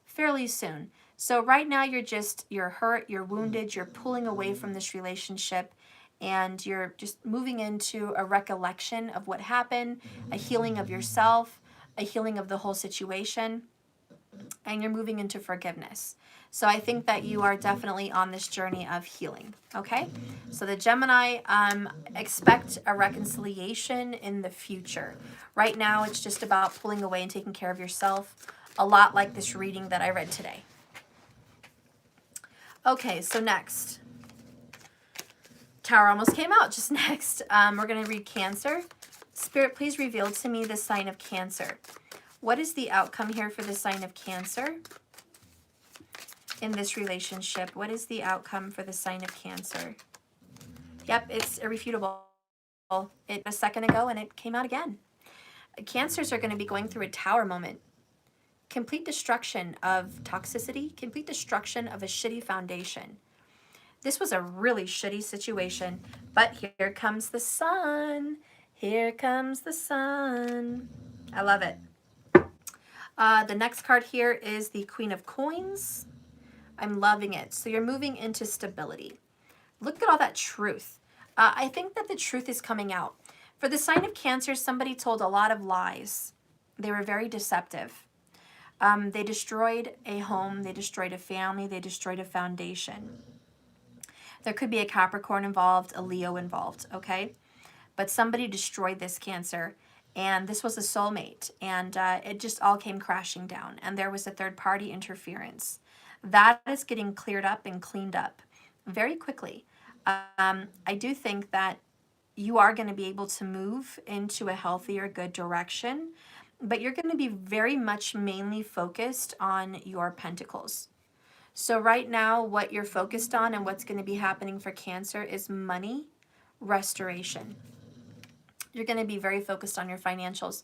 fairly soon. So right now you're hurt, you're wounded, you're pulling away from this relationship, and you're just moving into a recollection of what happened, a healing of yourself, a healing of the whole situation, and you're moving into forgiveness. So I think that you are definitely on this journey of healing, okay? So the Gemini, expect a reconciliation in the future. Right now, it's just about pulling away and taking care of yourself, a lot like this reading that I read today. Okay, so next. Tower almost came out, just next. We're going to read Cancer. Spirit, please reveal to me the sign of Cancer. What is the outcome here for the sign of Cancer in this relationship? What is the outcome for the sign of Cancer? Yep, it's irrefutable. It was a second ago and it came out again. Cancers are going to be going through a Tower moment. Complete destruction of toxicity, complete destruction of a shitty foundation. This was a really shitty situation, but here comes the sun. Here comes the sun. I love it. The next card here is the Queen of Coins. I'm loving it. So you're moving into stability. Look at all that truth. I think that the truth is coming out. For the sign of Cancer, somebody told a lot of lies. They were very deceptive. They destroyed a home, they destroyed a family, they destroyed a foundation. There could be a Capricorn involved, a Leo involved, okay? But somebody destroyed this Cancer, and this was a soulmate, and it just all came crashing down, and there was a third-party interference. That is getting cleared up and cleaned up very quickly. I do think that you are going to be able to move into a healthier, good direction, but you're going to be very much mainly focused on your pentacles. So right now, what you're focused on and what's going to be happening for Cancer is money restoration. You're going to be very focused on your financials,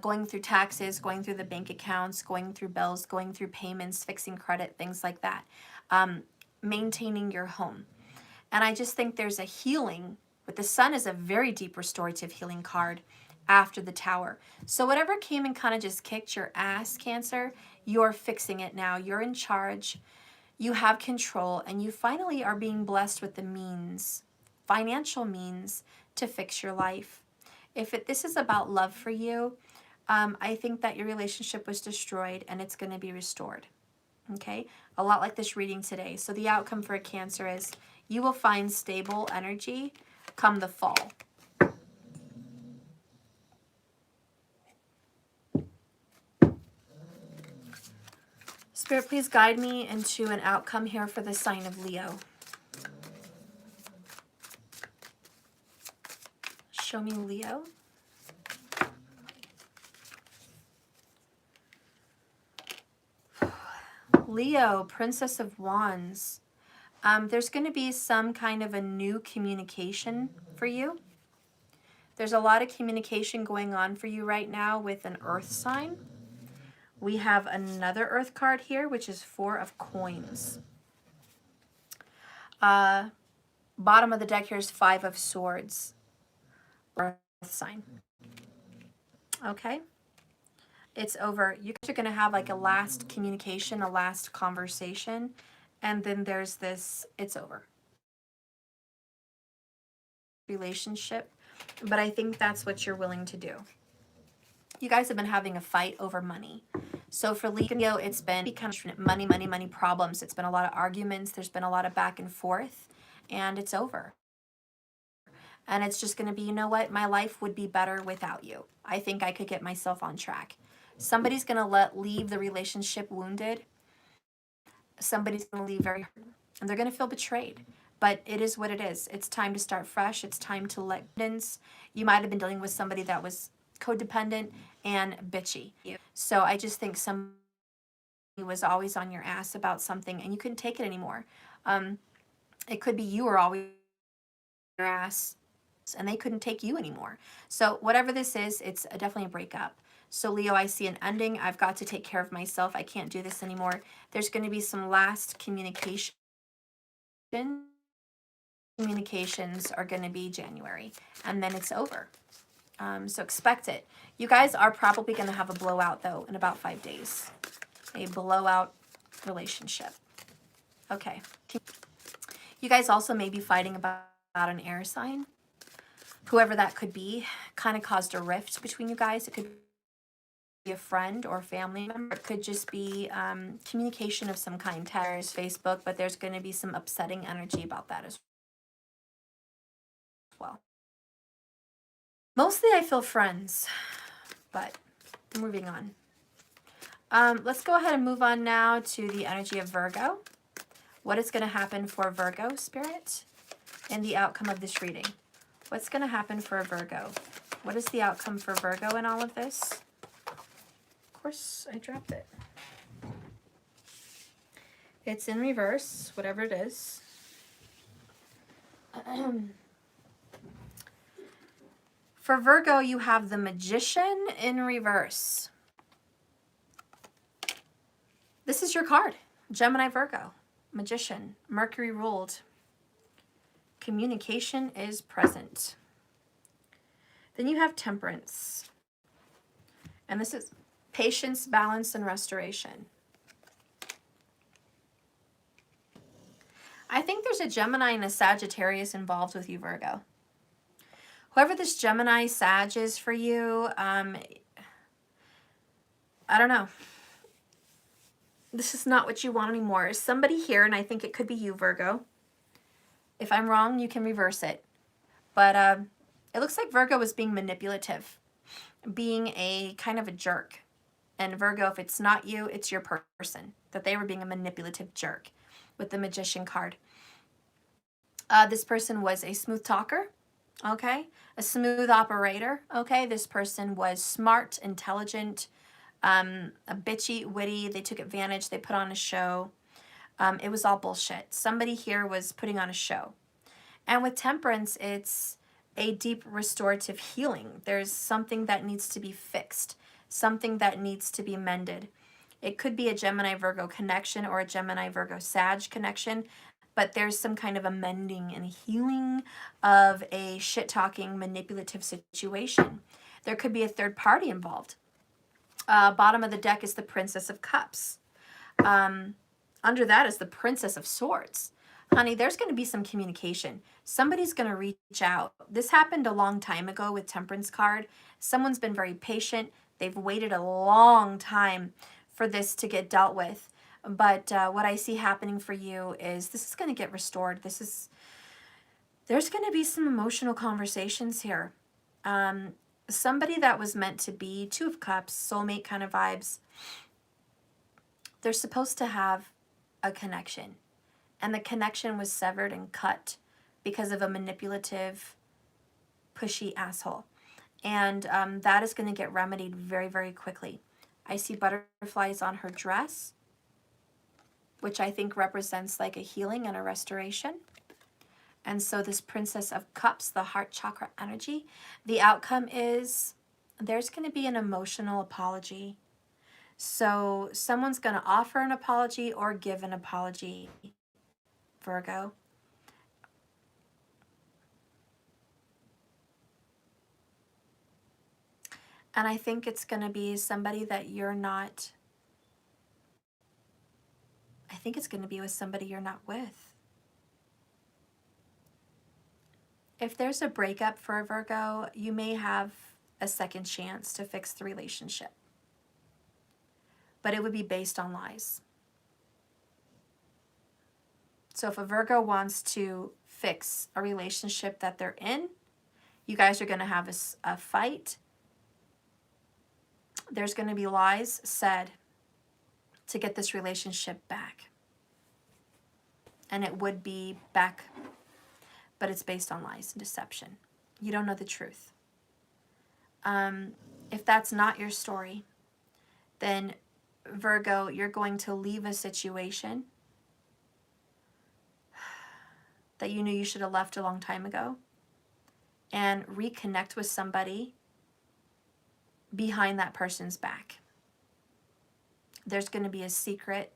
going through taxes, going through the bank accounts, going through bills, going through payments, fixing credit, things like that, maintaining your home. And I just think there's a healing, but the Sun is a very deep restorative healing card after the Tower. So whatever came and kind of just kicked your ass, Cancer, you're fixing it now. You're in charge. You have control, and you finally are being blessed with the means financial means to fix your life. If this is about love for you, I think that your relationship was destroyed and it's going to be restored. Okay? A lot like this reading today. So the outcome for a Cancer is you will find stable energy come the fall. Spirit, please guide me into an outcome here for the sign of Leo. Show me Leo. Leo, Princess of Wands. There's going to be some kind of a new communication for you. There's a lot of communication going on for you right now with an earth sign. We have another earth card here, which is 4 of coins. Bottom of the deck here is 5 of swords. Earth sign. Okay. It's over. You guys are going to have like a last communication, a last conversation. And then there's this, it's over. Relationship. But I think that's what you're willing to do. You guys have been having a fight over money. So for Leo, it's been money problems. It's been a lot of arguments. There's been a lot of back and forth. And it's over. And it's just going to be, you know what? My life would be better without you. I think I could get myself on track. Somebody's going to leave the relationship wounded. Somebody's going to leave very hurt. And they're going to feel betrayed. But it is what it is. It's time to start fresh. It's time to let go. You might have been dealing with somebody that was codependent and bitchy. So I just think somebody was always on your ass about something and you couldn't take it anymore. It could be you were always on your ass and they couldn't take you anymore. So whatever this is, it's definitely a breakup. So Leo, I see an ending. I've got to take care of myself. I can't do this anymore. There's going to be some last communication. Communications are going to be January, and then it's over. So expect it. You guys are probably going to have a blowout, though, in about 5 days. A blowout relationship. Okay. You guys also may be fighting about an air sign. Whoever that could be kind of caused a rift between you guys. It could be a friend or family member. It could just be communication of some kind. Text, Facebook, but there's going to be some upsetting energy about that as well. Mostly I feel friends, but moving on. Let's go ahead and move on now to the energy of Virgo. What is going to happen for Virgo, Spirit, in the outcome of this reading? What's going to happen for Virgo? What is the outcome for Virgo in all of this? Of course, I dropped it. It's in reverse, whatever it is. For Virgo, you have the Magician in reverse. This is your card. Gemini, Virgo, Magician, Mercury ruled. Communication is present. Then you have Temperance. And this is patience, balance, and restoration. I think there's a Gemini and a Sagittarius involved with you, Virgo. Whoever this Gemini Sag is for you, I don't know. This is not what you want anymore. Somebody here, and I think it could be you, Virgo. If I'm wrong, you can reverse it. But it looks like Virgo is being manipulative, being a kind of a jerk. And Virgo, if it's not you, it's your person. That they were being a manipulative jerk with the Magician card. This person was a smooth talker. Okay, a smooth operator. Okay, this person was smart, intelligent, a bitchy, witty. They took advantage. They put on a show. It was all bullshit. Somebody here was putting on a show. And with Temperance, it's a deep restorative healing. There's something that needs to be fixed, something that needs to be mended. It could be a Gemini-Virgo connection or a Gemini-Virgo-Sag connection, but there's some kind of a mending and healing of a shit-talking, manipulative situation. There could be a third party involved. Bottom of the deck is the Princess of Cups. Under that is the Princess of Swords. Honey, there's going to be some communication. Somebody's going to reach out. This happened a long time ago with Temperance card. Someone's been very patient. They've waited a long time for this to get dealt with. But what I see happening for you is this is going to get restored. There's going to be some emotional conversations here. Somebody that was meant to be, Two of Cups, soulmate kind of vibes. They're supposed to have a connection. And the connection was severed and cut because of a manipulative, pushy asshole. And that is going to get remedied very, very quickly. I see butterflies on her dress, which I think represents like a healing and a restoration. And so this Princess of Cups, the heart chakra energy, the outcome is there's going to be an emotional apology. So someone's going to offer an apology or give an apology, Virgo. And I think it's going to be somebody that you're not, I think it's going to be with somebody you're not with. If there's a breakup for a Virgo, you may have a second chance to fix the relationship. But it would be based on lies. So if a Virgo wants to fix a relationship that they're in, you guys are going to have a fight. There's going to be lies said to get this relationship back. And it would be back, but it's based on lies and deception. You don't know the truth. If that's not your story, then Virgo, you're going to leave a situation that you knew you should have left a long time ago and reconnect with somebody behind that person's back. There's going to be a secret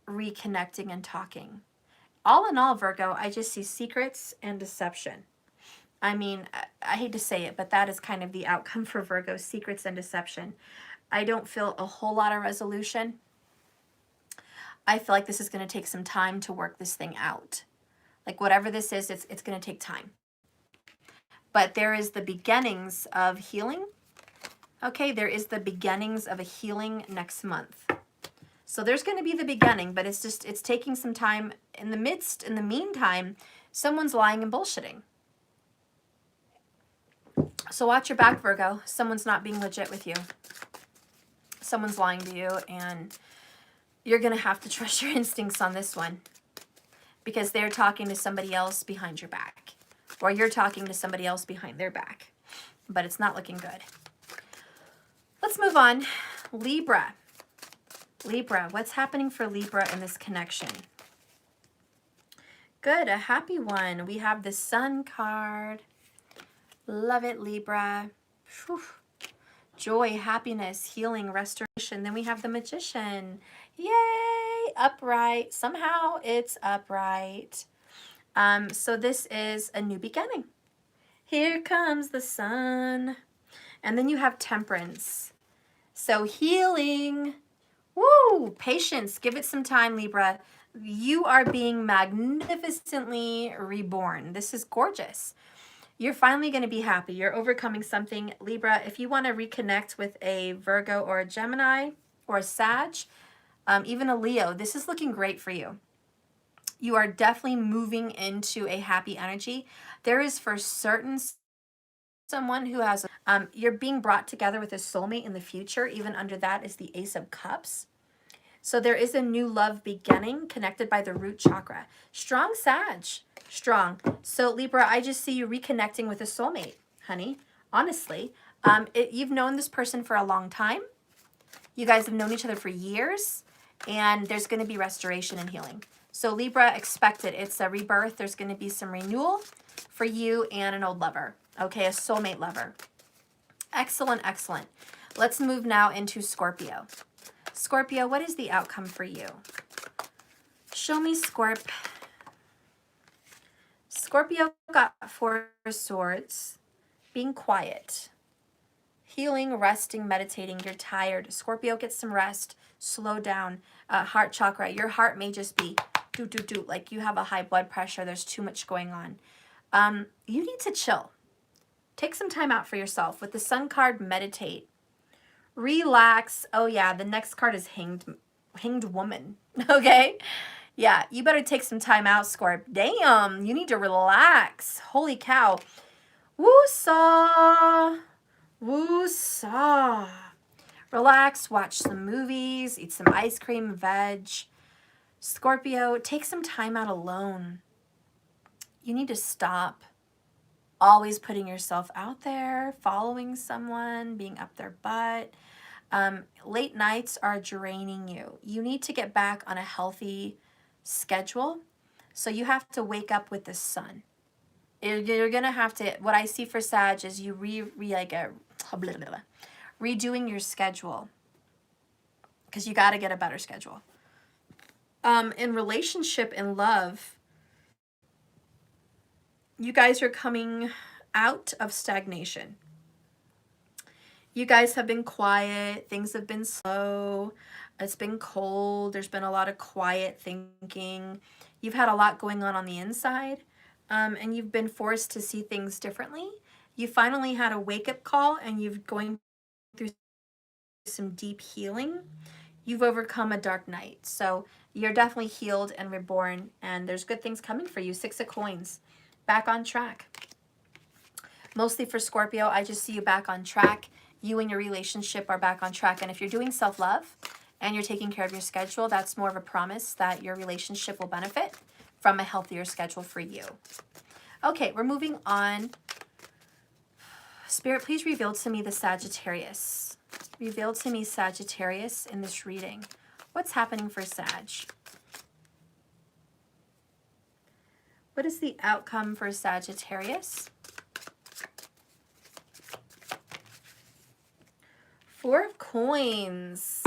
reconnecting and talking. All in all, Virgo, I just see secrets and deception. I mean, I hate to say it, but that is kind of the outcome for Virgo, secrets and deception. I don't feel a whole lot of resolution. I feel like this is going to take some time to work this thing out. Like whatever this is, it's going to take time. But there is the beginnings of healing. Okay, there is the beginnings of a healing next month. So there's going to be the beginning, but it's taking some time. In the meantime, someone's lying and bullshitting. So watch your back, Virgo. Someone's not being legit with you. Someone's lying to you, and you're going to have to trust your instincts on this one. Because they're talking to somebody else behind your back. Or you're talking to somebody else behind their back. But it's not looking good. Let's move on. Libra. Libra, what's happening for Libra in this connection? Good, a happy one. We have the Sun card. Love it, Libra. Whew. Joy, happiness, healing, restoration. Then we have the Magician. Yay, upright. Somehow it's upright. So this is a new beginning. Here comes the sun. And then you have Temperance. So healing. Woo! Patience. Give it some time, Libra. You are being magnificently reborn. This is gorgeous. You're finally going to be happy. You're overcoming something. Libra, if you want to reconnect with a Virgo or a Gemini or a Sag, even a Leo, this is looking great for you. You are definitely moving into a happy energy. There is for certain someone who has, you're being brought together with a soulmate in the future. Even under that is the Ace of Cups. So there is a new love beginning connected by the root chakra. Strong Sag. Strong. So Libra, I just see you reconnecting with a soulmate, honey. Honestly. You've known this person for a long time. You guys have known each other for years. And there's going to be restoration and healing. So Libra, expect it. It's a rebirth. There's going to be some renewal for you and an old lover. Okay, a soulmate lover. Excellent, excellent. Let's move now into Scorpio. Scorpio, what is the outcome for you? Show me, Scorp. Scorpio got 4 swords. Being quiet. Healing, resting, meditating. You're tired. Scorpio, get some rest. Slow down. Heart chakra. Your heart may just be like you have a high blood pressure, there's too much going on. You need to chill. Take some time out for yourself. With the Sun card, meditate. Relax. Oh yeah, the next card is Hanged Woman. Okay? Yeah, you better take some time out, Scorp. Damn, you need to relax. Holy cow. Woo-saw. Woo-saw. Relax, watch some movies, eat some ice cream, veg. Scorpio, take some time out alone. You need to stop always putting yourself out there, following someone, being up their butt. Late nights are draining you. You need to get back on a healthy schedule. So you have to wake up with the sun. You're going to have to, what I see for Sag is you redoing your schedule, because you got to get a better schedule. In relationship and love, you guys are coming out of stagnation. You guys have been quiet. Things have been slow. It's been cold. There's been a lot of quiet thinking. You've had a lot going on the inside, and you've been forced to see things differently. You finally had a wake-up call, and you're going through some deep healing. You've overcome a dark night. So you're definitely healed and reborn, and there's good things coming for you. 6 of Coins. Back on track. Mostly for Scorpio, I just see you back on track. You and your relationship are back on track. And if you're doing self-love and you're taking care of your schedule, that's more of a promise that your relationship will benefit from a healthier schedule for you. Okay, we're moving on. Spirit, please reveal to me the Sagittarius. Reveal to me Sagittarius in this reading. What's happening for Sag? What is the outcome for Sagittarius? 4 of Coins.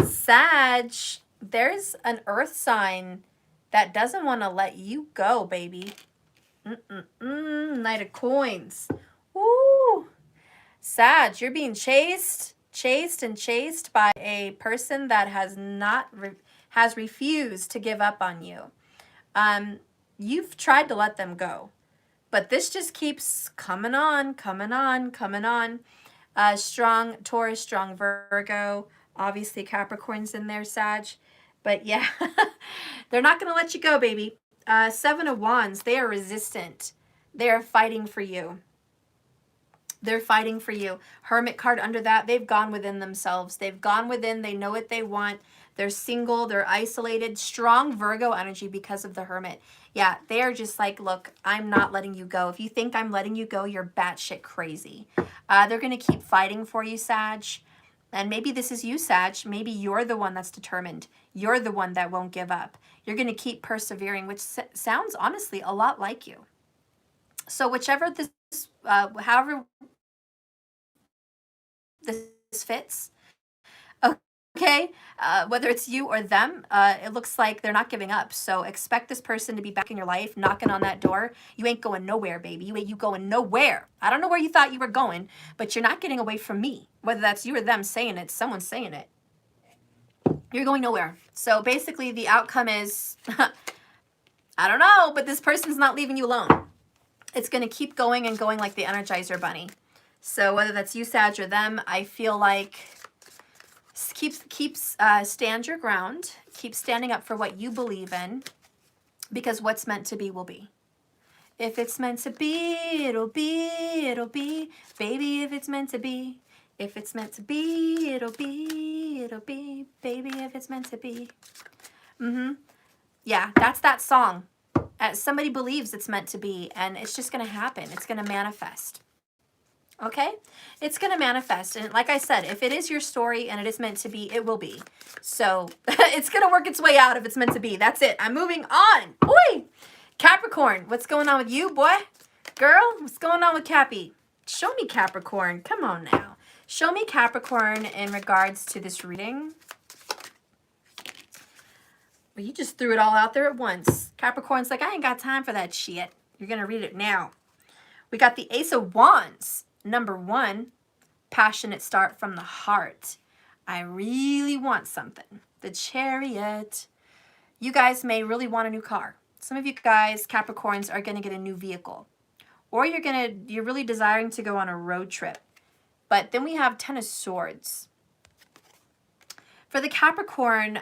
Sag, there's an earth sign that doesn't want to let you go, baby. Knight of Coins. Woo! Sag, you're being chased by a person that has refused to give up on you. You've tried to let them go, but this just keeps coming on. Strong Taurus, strong Virgo, obviously Capricorn's in there, Sag. But yeah, they're not going to let you go, baby. 7 of Wands, they are resistant. They are fighting for you. They're fighting for you. Hermit card under that, they've gone within themselves. They've gone within, they know what they want. They're single, they're isolated. Strong Virgo energy because of the Hermit. Yeah, they are just like, look, I'm not letting you go. If you think I'm letting you go, you're batshit crazy. They're going to keep fighting for you, Sag. And maybe this is you, Sag. Maybe you're the one that's determined. You're the one that won't give up. You're going to keep persevering, which sounds honestly a lot like you. So whichever this, however this fits, okay, whether it's you or them, it looks like they're not giving up. So expect this person to be back in your life, knocking on that door. You ain't going nowhere, baby. You going nowhere. I don't know where you thought you were going, but you're not getting away from me. Whether that's you or them saying it, someone's saying it. You're going nowhere. So basically the outcome is, I don't know, but this person's not leaving you alone. It's going to keep going and going like the Energizer Bunny. So whether that's you, Sag, or them, I feel like stand your ground. Keep standing up for what you believe in, because what's meant to be will be. If it's meant to be, it'll be, it'll be. Baby, if it's meant to be. If it's meant to be, it'll be, it'll be. Baby, if it's meant to be. Yeah, that's that song. Somebody believes it's meant to be, and it's just going to happen. It's going to manifest. Okay? It's going to manifest. And like I said, if it is your story and it is meant to be, it will be. So it's going to work its way out if it's meant to be. That's it. I'm moving on. Oi! Capricorn, what's going on with you, boy? Girl, what's going on with Cappy? Show me Capricorn. Come on now. Show me Capricorn in regards to this reading. Well, you just threw it all out there at once. Capricorn's like, I ain't got time for that shit. You're going to read it now. We got the Ace of Wands. Number 1, passionate start from the heart. I really want something. The Chariot. You guys may really want a new car. Some of you guys, Capricorns, are going to get a new vehicle. Or you're really desiring to go on a road trip. But then we have Ten of Swords. For the Capricorn,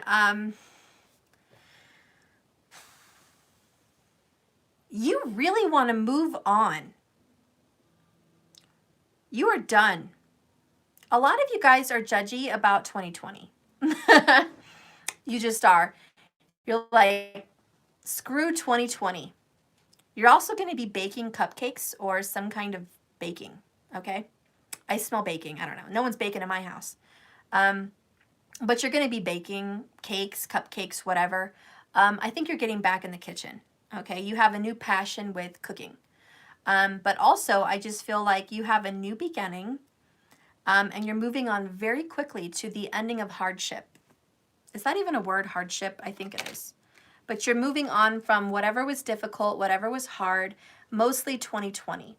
you really want to move on. You are done. A lot of you guys are judgy about 2020. You just are. You're like, screw 2020. You're also going to be baking cupcakes or some kind of baking, okay? I smell baking. I don't know. No one's baking in my house. But you're going to be baking cakes, cupcakes, whatever. I think you're getting back in the kitchen, okay? You have a new passion with cooking. But also, I just feel like you have a new beginning, and you're moving on very quickly to the ending of hardship. Is that even a word, hardship? I think it is. But you're moving on from whatever was difficult, whatever was hard, mostly 2020.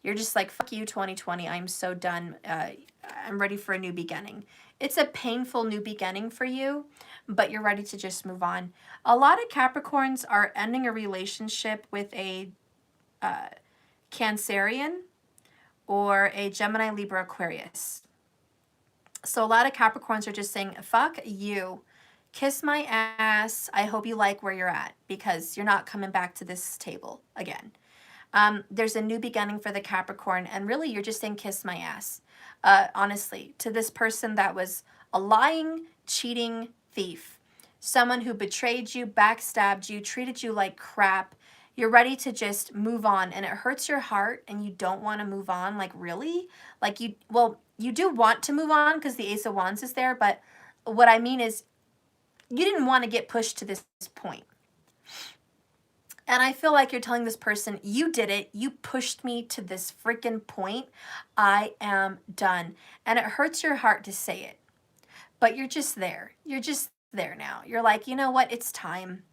You're just like, fuck you, 2020. I'm so done. I'm ready for a new beginning. It's a painful new beginning for you, but you're ready to just move on. A lot of Capricorns are ending a relationship with a Cancerian or a Gemini, Libra, Aquarius. So a lot of Capricorns are just saying, fuck you. Kiss my ass. I hope you like where you're at because you're not coming back to this table again. There's a new beginning for the Capricorn, and really you're just saying kiss my ass. Honestly, to this person that was a lying, cheating thief, someone who betrayed you, backstabbed you, treated you like crap. You're ready to just move on, and it hurts your heart, and you don't want to move on. Like, really? Like, you do want to move on because the Ace of Wands is there, but what I mean is you didn't want to get pushed to this point. And I feel like you're telling this person, you did it. You pushed me to this freaking point. I am done. And it hurts your heart to say it. But you're just there. You're just there now. You're like, you know what? It's time.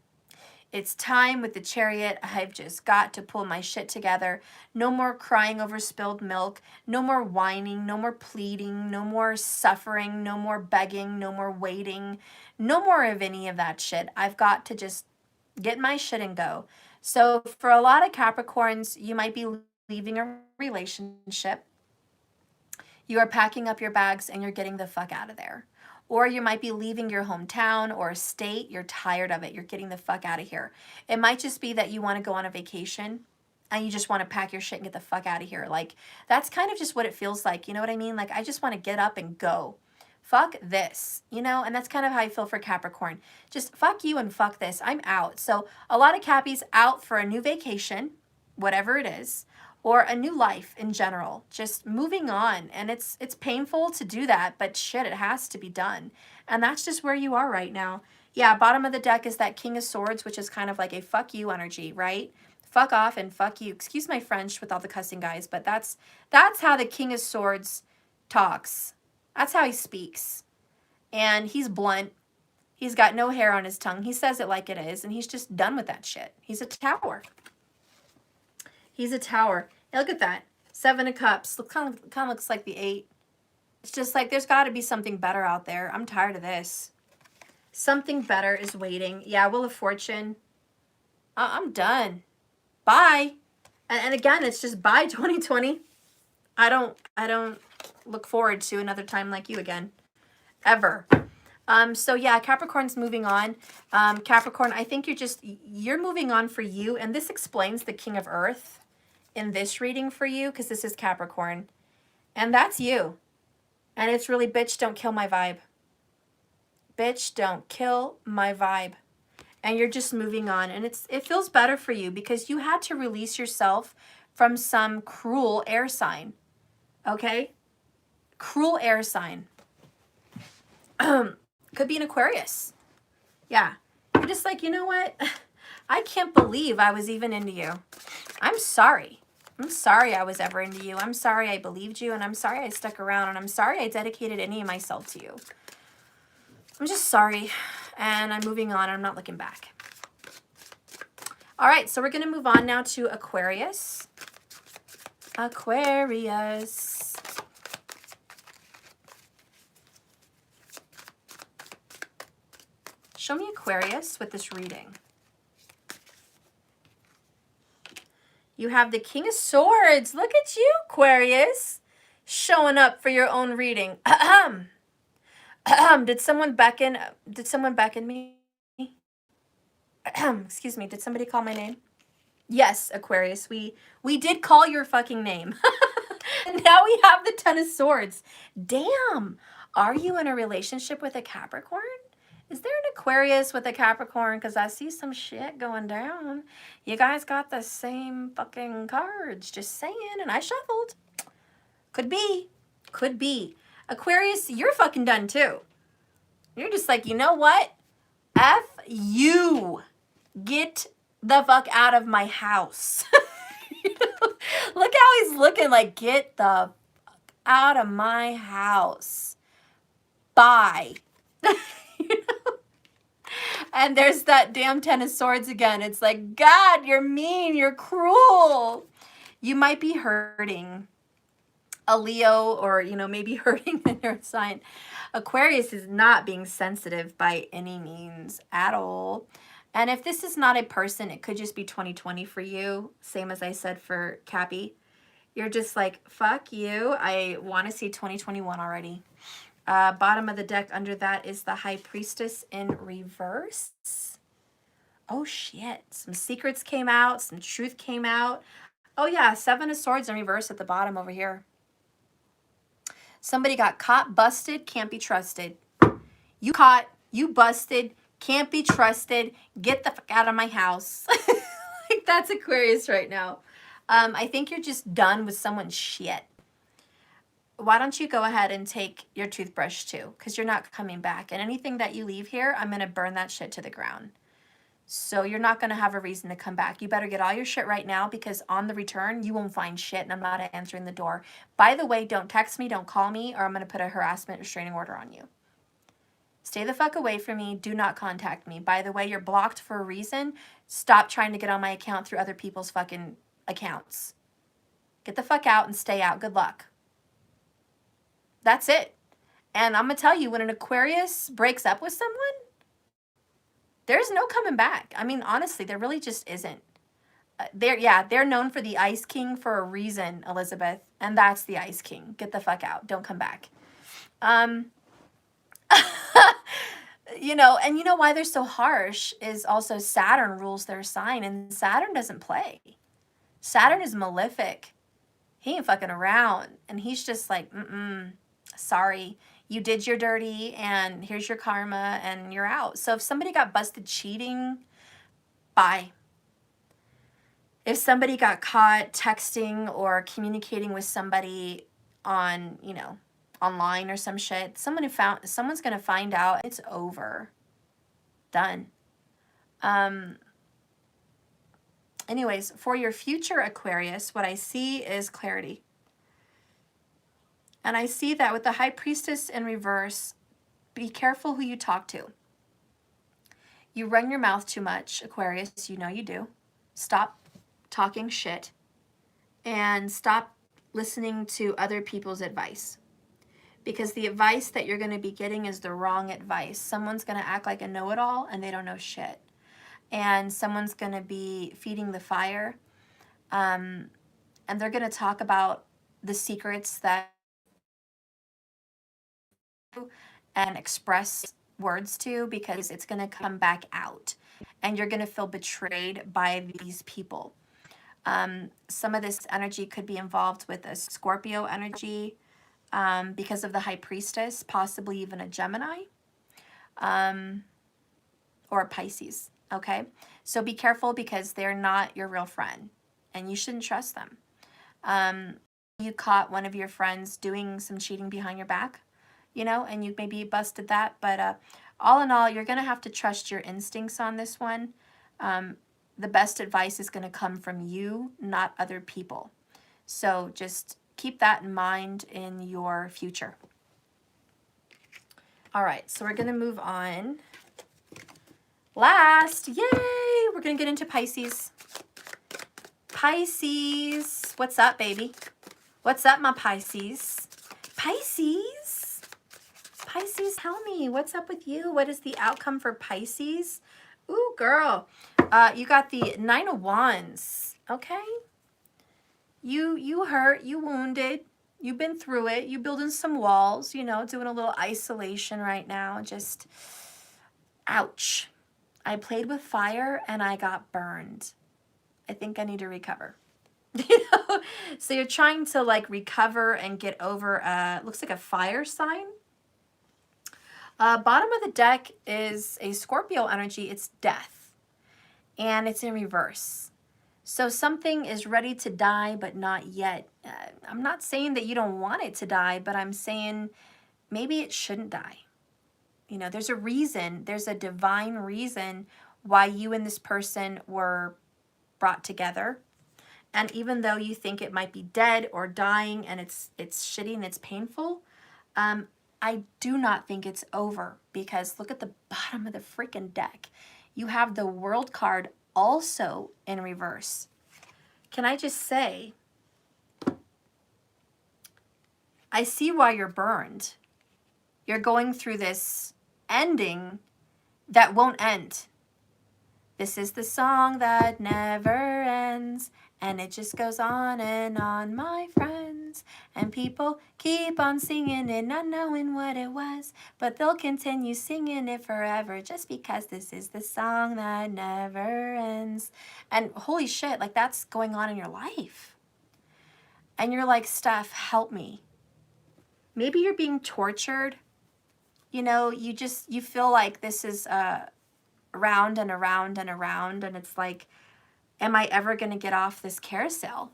It's time with the Chariot. I've just got to pull my shit together. No more crying over spilled milk. No more whining. No more pleading. No more suffering. No more begging. No more waiting. No more of any of that shit. I've got to just get my shit and go. So for a lot of Capricorns, you might be leaving a relationship. You are packing up your bags and you're getting the fuck out of there. Or you might be leaving your hometown or state. You're tired of it. You're getting the fuck out of here. It might just be that you want to go on a vacation and you just want to pack your shit and get the fuck out of here. Like, that's kind of just what it feels like. You know what I mean? Like, I just want to get up and go. Fuck this, you know? And that's kind of how I feel for Capricorn. Just fuck you and fuck this. I'm out. So a lot of Cappies out for a new vacation, whatever it is, or a new life in general, just moving on. And it's painful to do that, but shit, it has to be done. And that's just where you are right now. Yeah, bottom of the deck is that King of Swords, which is kind of like a fuck you energy, right? Fuck off and fuck you. Excuse my French with all the cussing, guys, but that's how the King of Swords talks. That's how he speaks. And he's blunt. He's got no hair on his tongue. He says it like it is, and he's just done with that shit. He's a tower. He's a tower. Now look at that. 7 of Cups. Kind of looks like the 8. It's just like there's got to be something better out there. I'm tired of this. Something better is waiting. Yeah, Wheel of Fortune. I'm done. Bye. And again, it's just bye 2020. I don't look forward to another time like you again. Ever. So yeah, Capricorn's moving on. Capricorn, I think you're moving on for you. And this explains the King of Earth in this reading for you, because this is Capricorn. And that's you. And it's really, bitch, don't kill my vibe. Bitch, don't kill my vibe. And you're just moving on. And it feels better for you because you had to release yourself from some cruel air sign. Okay? Cruel air sign. Could be an Aquarius. Yeah. You're just like, you know what? I can't believe I was even into you. I'm sorry. I'm sorry I was ever into you. I'm sorry I believed you, and I'm sorry I stuck around, and I'm sorry I dedicated any of myself to you. I'm just sorry, and I'm moving on, and I'm not looking back. All right, so we're going to move on now to Aquarius. Aquarius. Show me Aquarius with this reading. You have the King of Swords. Look at you, Aquarius. Showing up for your own reading. Did someone beckon? Did someone beckon me? Excuse me. Did somebody call my name? Yes, Aquarius. We did call your fucking name. And now we have the Ten of Swords. Damn. Are you in a relationship with a Capricorn? Is there an Aquarius with a Capricorn? Because I see some shit going down. You guys got the same fucking cards. Just saying. And I shuffled. Could be. Could be. Aquarius, you're fucking done too. You're just like, you know what? F you. Get the fuck out of my house. Look how he's looking, like, get the fuck out of my house. Bye. You know? And there's that damn Ten of Swords again. It's like, God, you're mean, you're cruel. You might be hurting a Leo, or, you know, maybe hurting in your sign. Aquarius is not being sensitive by any means at all. And if this is not a person, it could just be 2020 for you. Same as I said for Cappy. You're just like, fuck you. I want to see 2021 already. Bottom of the deck under that is the High Priestess in reverse. Oh, shit. Some secrets came out. Some truth came out. Oh, yeah. Seven of Swords in reverse at the bottom over here. Somebody got caught, busted, can't be trusted. You caught, you busted, can't be trusted. Get the fuck out of my house. Like, that's Aquarius right now. I think you're just done with someone's shit. Why don't you go ahead and take your toothbrush too? Because you're not coming back. And anything that you leave here, I'm going to burn that shit to the ground. So you're not going to have a reason to come back. You better get all your shit right now, because on the return, you won't find shit and I'm not answering the door. By the way, don't text me, don't call me, or I'm going to put a harassment restraining order on you. Stay the fuck away from me. Do not contact me. By the way, you're blocked for a reason. Stop trying to get on my account through other people's fucking accounts. Get the fuck out and stay out. Good luck. That's it. And I'm going to tell you, when an Aquarius breaks up with someone, there's no coming back. I mean, honestly, there really just isn't. They're known for the Ice King for a reason, Elizabeth. And that's the Ice King. Get the fuck out. Don't come back. You know, and you know why they're so harsh is also Saturn rules their sign, and Saturn doesn't play. Saturn is malefic. He ain't fucking around. And he's just like, sorry, you did your dirty, and here's your karma, and you're out. So if somebody got busted cheating, bye. If somebody got caught texting or communicating with somebody on, you know, online or some shit, someone's gonna find out. It's over. Done. Anyways, for your future Aquarius, what I see is clarity. And I see that with the High Priestess in reverse, be careful who you talk to. You run your mouth too much, Aquarius. You know you do. Stop talking shit. And stop listening to other people's advice. Because the advice that you're going to be getting is the wrong advice. Someone's going to act like a know-it-all and they don't know shit. And someone's going to be feeding the fire. And they're going to talk about the secrets that and express words to, because it's going to come back out. And you're going to feel betrayed by these people. Some of this energy could be involved with a Scorpio energy, because of the High Priestess, possibly even a Gemini, or a Pisces, okay? So be careful, because they're not your real friend, and you shouldn't trust them. You caught one of your friends doing some cheating behind your back, you know, and you maybe busted that, but all in all, you're going to have to trust your instincts on this one. The best advice is going to come from you, not other people. So just keep that in mind in your future. All right, so we're going to move on. Last, yay! We're going to get into Pisces. Pisces, what's up, baby? What's up, my Pisces? Pisces? Pisces, tell me, what's up with you? What is the outcome for Pisces? Ooh, girl. You got the Nine of Wands. Okay. You hurt, you wounded. You've been through it. You building some walls, you know, doing a little isolation right now. Just, ouch. I played with fire and I got burned. I think I need to recover. You know? So you're trying to like recover and get over, looks like a fire sign. Bottom of the deck is a Scorpio energy. It's death. And it's in reverse. So something is ready to die, but not yet. I'm not saying that you don't want it to die, but I'm saying maybe it shouldn't die. You know, there's a reason, there's a divine reason why you and this person were brought together. And even though you think it might be dead or dying and it's shitty and it's painful, I do not think it's over, because look at the bottom of the freaking deck. You have the World card also in reverse. Can I just say, I see why you're burned. You're going through this ending that won't end. This is the song that never ends, and it just goes on and on, my friends. And people keep on singing it, not knowing what it was, but they'll continue singing it forever, just because this is the song that never ends. And holy shit, like that's going on in your life. And you're like, Steph, help me. Maybe you're being tortured. You know, you feel like this is around and around and around, and it's like, am I ever going to get off this carousel?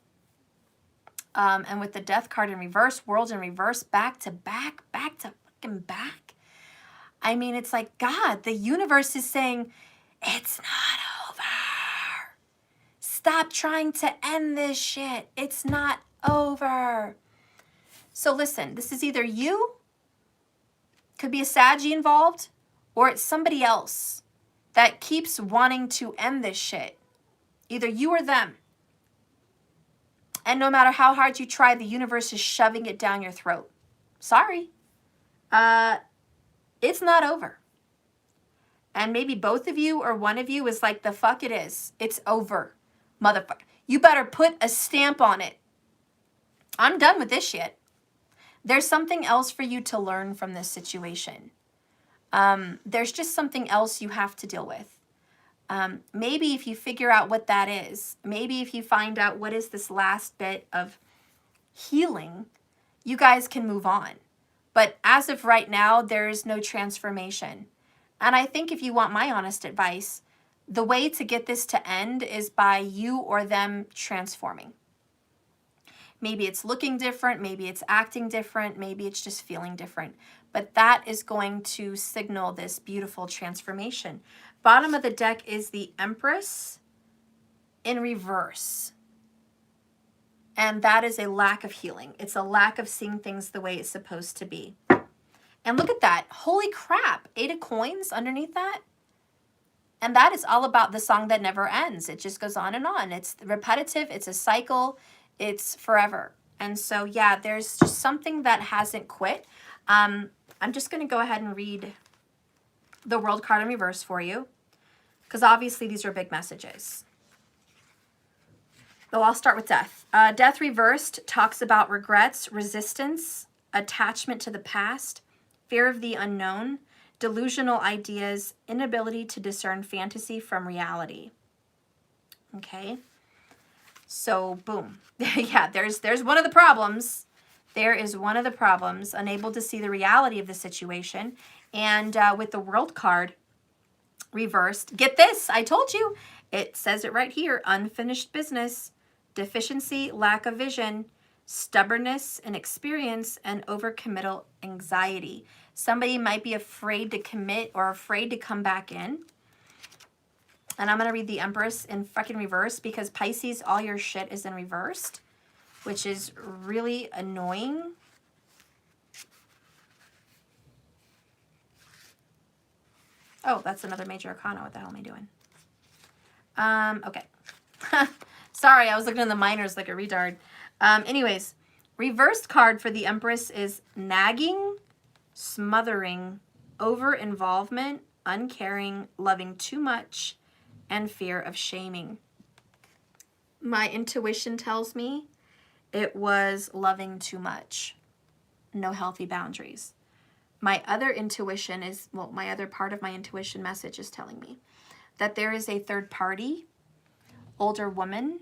And with the death card in reverse, world in reverse, back to back to fucking back. I mean, it's like, God, the universe is saying, it's not over. Stop trying to end this shit. It's not over. So listen, this is either you, could be a Saggy involved, or it's somebody else that keeps wanting to end this shit. Either you or them. And no matter how hard you try, the universe is shoving it down your throat. Sorry. It's not over. And maybe both of you or one of you is like, the fuck it is. It's over, motherfucker. You better put a stamp on it. I'm done with this shit. There's something else for you to learn from this situation. There's just something else you have to deal with. Maybe if you figure out what that is, maybe if you find out what is this last bit of healing, you guys can move on. But as of right now, there is no transformation. And I think if you want my honest advice, the way to get this to end is by you or them transforming. Maybe it's looking different, maybe it's acting different, maybe it's just feeling different. But that is going to signal this beautiful transformation. Bottom of the deck is the Empress in reverse. And that is a lack of healing. It's a lack of seeing things the way it's supposed to be. And look at that. Holy crap. 8 of coins underneath that. And that is all about the song that never ends. It just goes on and on. It's repetitive. It's a cycle. It's forever. And so, yeah, there's just something that hasn't quit. I'm just going to go ahead and read the World card in reverse for you, because obviously these are big messages. So I'll start with death. Death reversed talks about regrets, resistance, attachment to the past, fear of the unknown, delusional ideas, inability to discern fantasy from reality. Okay. So boom. Yeah, there's one of the problems. There is one of the problems, unable to see the reality of the situation. And with the World card reversed, get this, I told you, it says it right here, unfinished business, deficiency, lack of vision, stubbornness and experience, and overcommittal anxiety. Somebody might be afraid to commit or afraid to come back in. And I'm going to read the Empress in fucking reverse, because Pisces, all your shit is in reversed, which is really annoying. Oh, that's another major arcana. What the hell am I doing? Okay. Sorry, I was looking at the minors like a retard. Anyways, reversed card for the Empress is nagging, smothering, over-involvement, uncaring, loving too much, and fear of shaming. My intuition tells me it was loving too much. No healthy boundaries. My other intuition is, well, my other part of my intuition message is telling me that there is a third party, older woman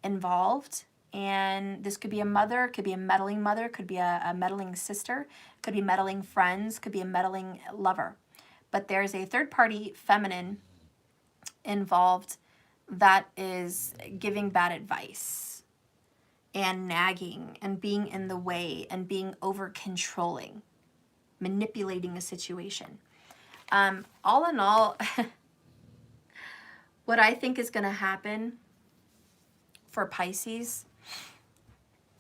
involved, and this could be a mother, could be a meddling mother, could be a meddling sister, could be meddling friends, could be a meddling lover. But there's a third party feminine involved that is giving bad advice and nagging and being in the way and being over controlling, manipulating a situation. All in all, what I think is going to happen for Pisces,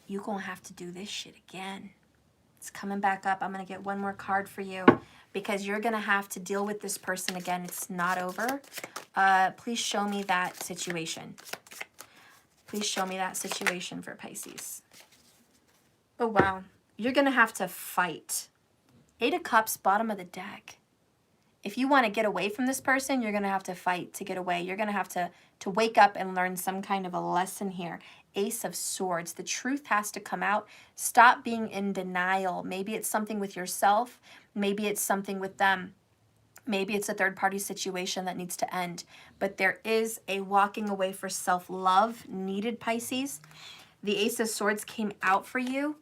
you're going to have to do this shit again. It's coming back up. I'm going to get one more card for you because you're going to have to deal with this person again. It's not over. Please show me that situation. Please show me that situation for Pisces. Oh, wow. You're going to have to fight. 8 of Cups, bottom of the deck. If you want to get away from this person, you're going to have to fight to get away. You're going to have to wake up and learn some kind of a lesson here. Ace of Swords. The truth has to come out. Stop being in denial. Maybe it's something with yourself. Maybe it's something with them. Maybe it's a third-party situation that needs to end. But there is a walking away for self-love needed, Pisces. The Ace of Swords came out for you,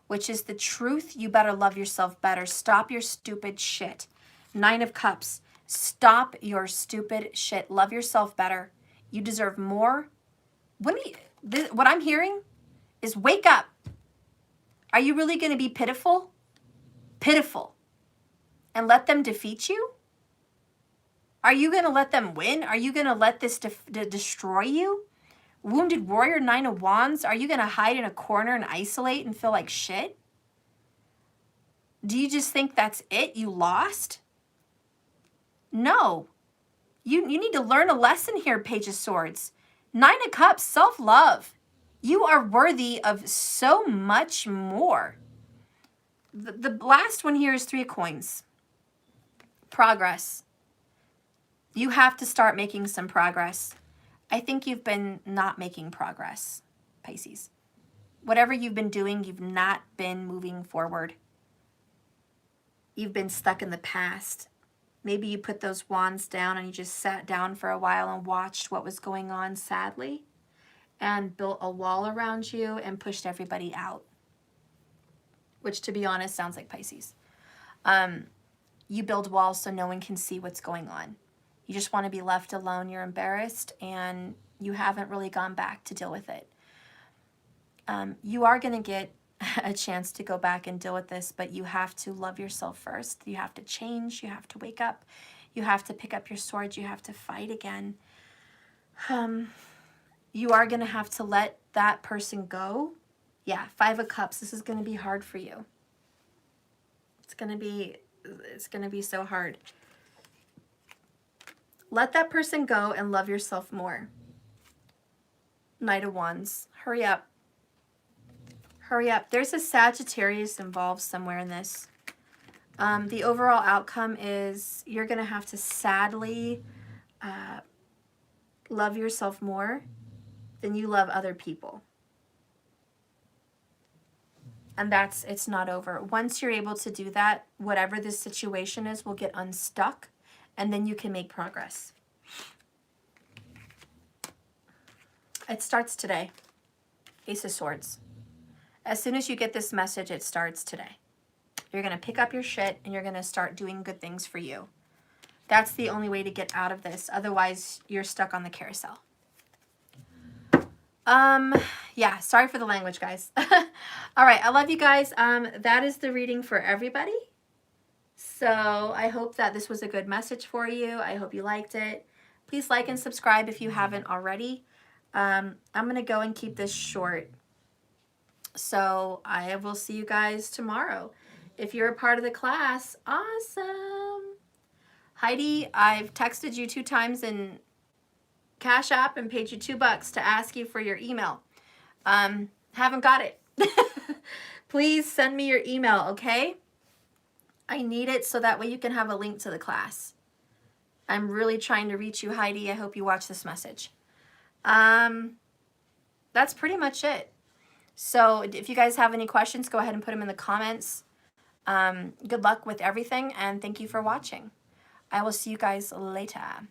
which is the truth. You better love yourself better. Stop your stupid shit. 9 of Cups. Stop your stupid shit. Love yourself better. You deserve more. What I'm hearing is wake up. Are you really going to be pitiful? Pitiful. And let them defeat you? Are you going to let them win? Are you going to let this destroy you? Wounded Warrior, 9 of Wands. Are you going to hide in a corner and isolate and feel like shit? Do you just think that's it? You lost? No. You need to learn a lesson here, Page of Swords. 9 of Cups, self-love. You are worthy of so much more. The last one here is 3 of Coins. Progress. You have to start making some progress. I think you've been not making progress, Pisces. Whatever you've been doing, you've not been moving forward. You've been stuck in the past. Maybe you put those wands down and you just sat down for a while and watched what was going on sadly and built a wall around you and pushed everybody out, which to be honest sounds like Pisces. You build walls so no one can see what's going on. You just want to be left alone. You're embarrassed and you haven't really gone back to deal with it. You are going to get a chance to go back and deal with this, but you have to love yourself first. You have to change. You have to wake up. You have to pick up your sword. You have to fight again. You are going to have to let that person go. Yeah, 5 of Cups. This is going to be hard for you. It's going to be so hard. Let that person go and love yourself more. Knight of Wands. Hurry up. Hurry up. There's a Sagittarius involved somewhere in this. The overall outcome is you're going to have to sadly love yourself more than you love other people. And it's not over. Once you're able to do that, whatever this situation is will get unstuck, and then you can make progress. It starts today. Ace of Swords. As soon as you get this message, it starts today. You're going to pick up your shit and you're going to start doing good things for you. That's the only way to get out of this. Otherwise, you're stuck on the carousel. Yeah, sorry for the language, guys. All right, I love you guys. That is the reading for everybody. So I hope that this was a good message for you. I hope you liked it. Please like and subscribe if you haven't already. I'm going to go and keep this short. So I will see you guys tomorrow. If you're a part of the class, awesome. Heidi, I've texted you 2 times in Cash App and paid you $2 to ask you for your email. Haven't got it. Please send me your email, okay? I need it so that way you can have a link to the class. I'm really trying to reach you, Heidi. I hope you watch this message. That's pretty much it. So if you guys have any questions, go ahead and put them in the comments. Good luck with everything, and thank you for watching. I will see you guys later.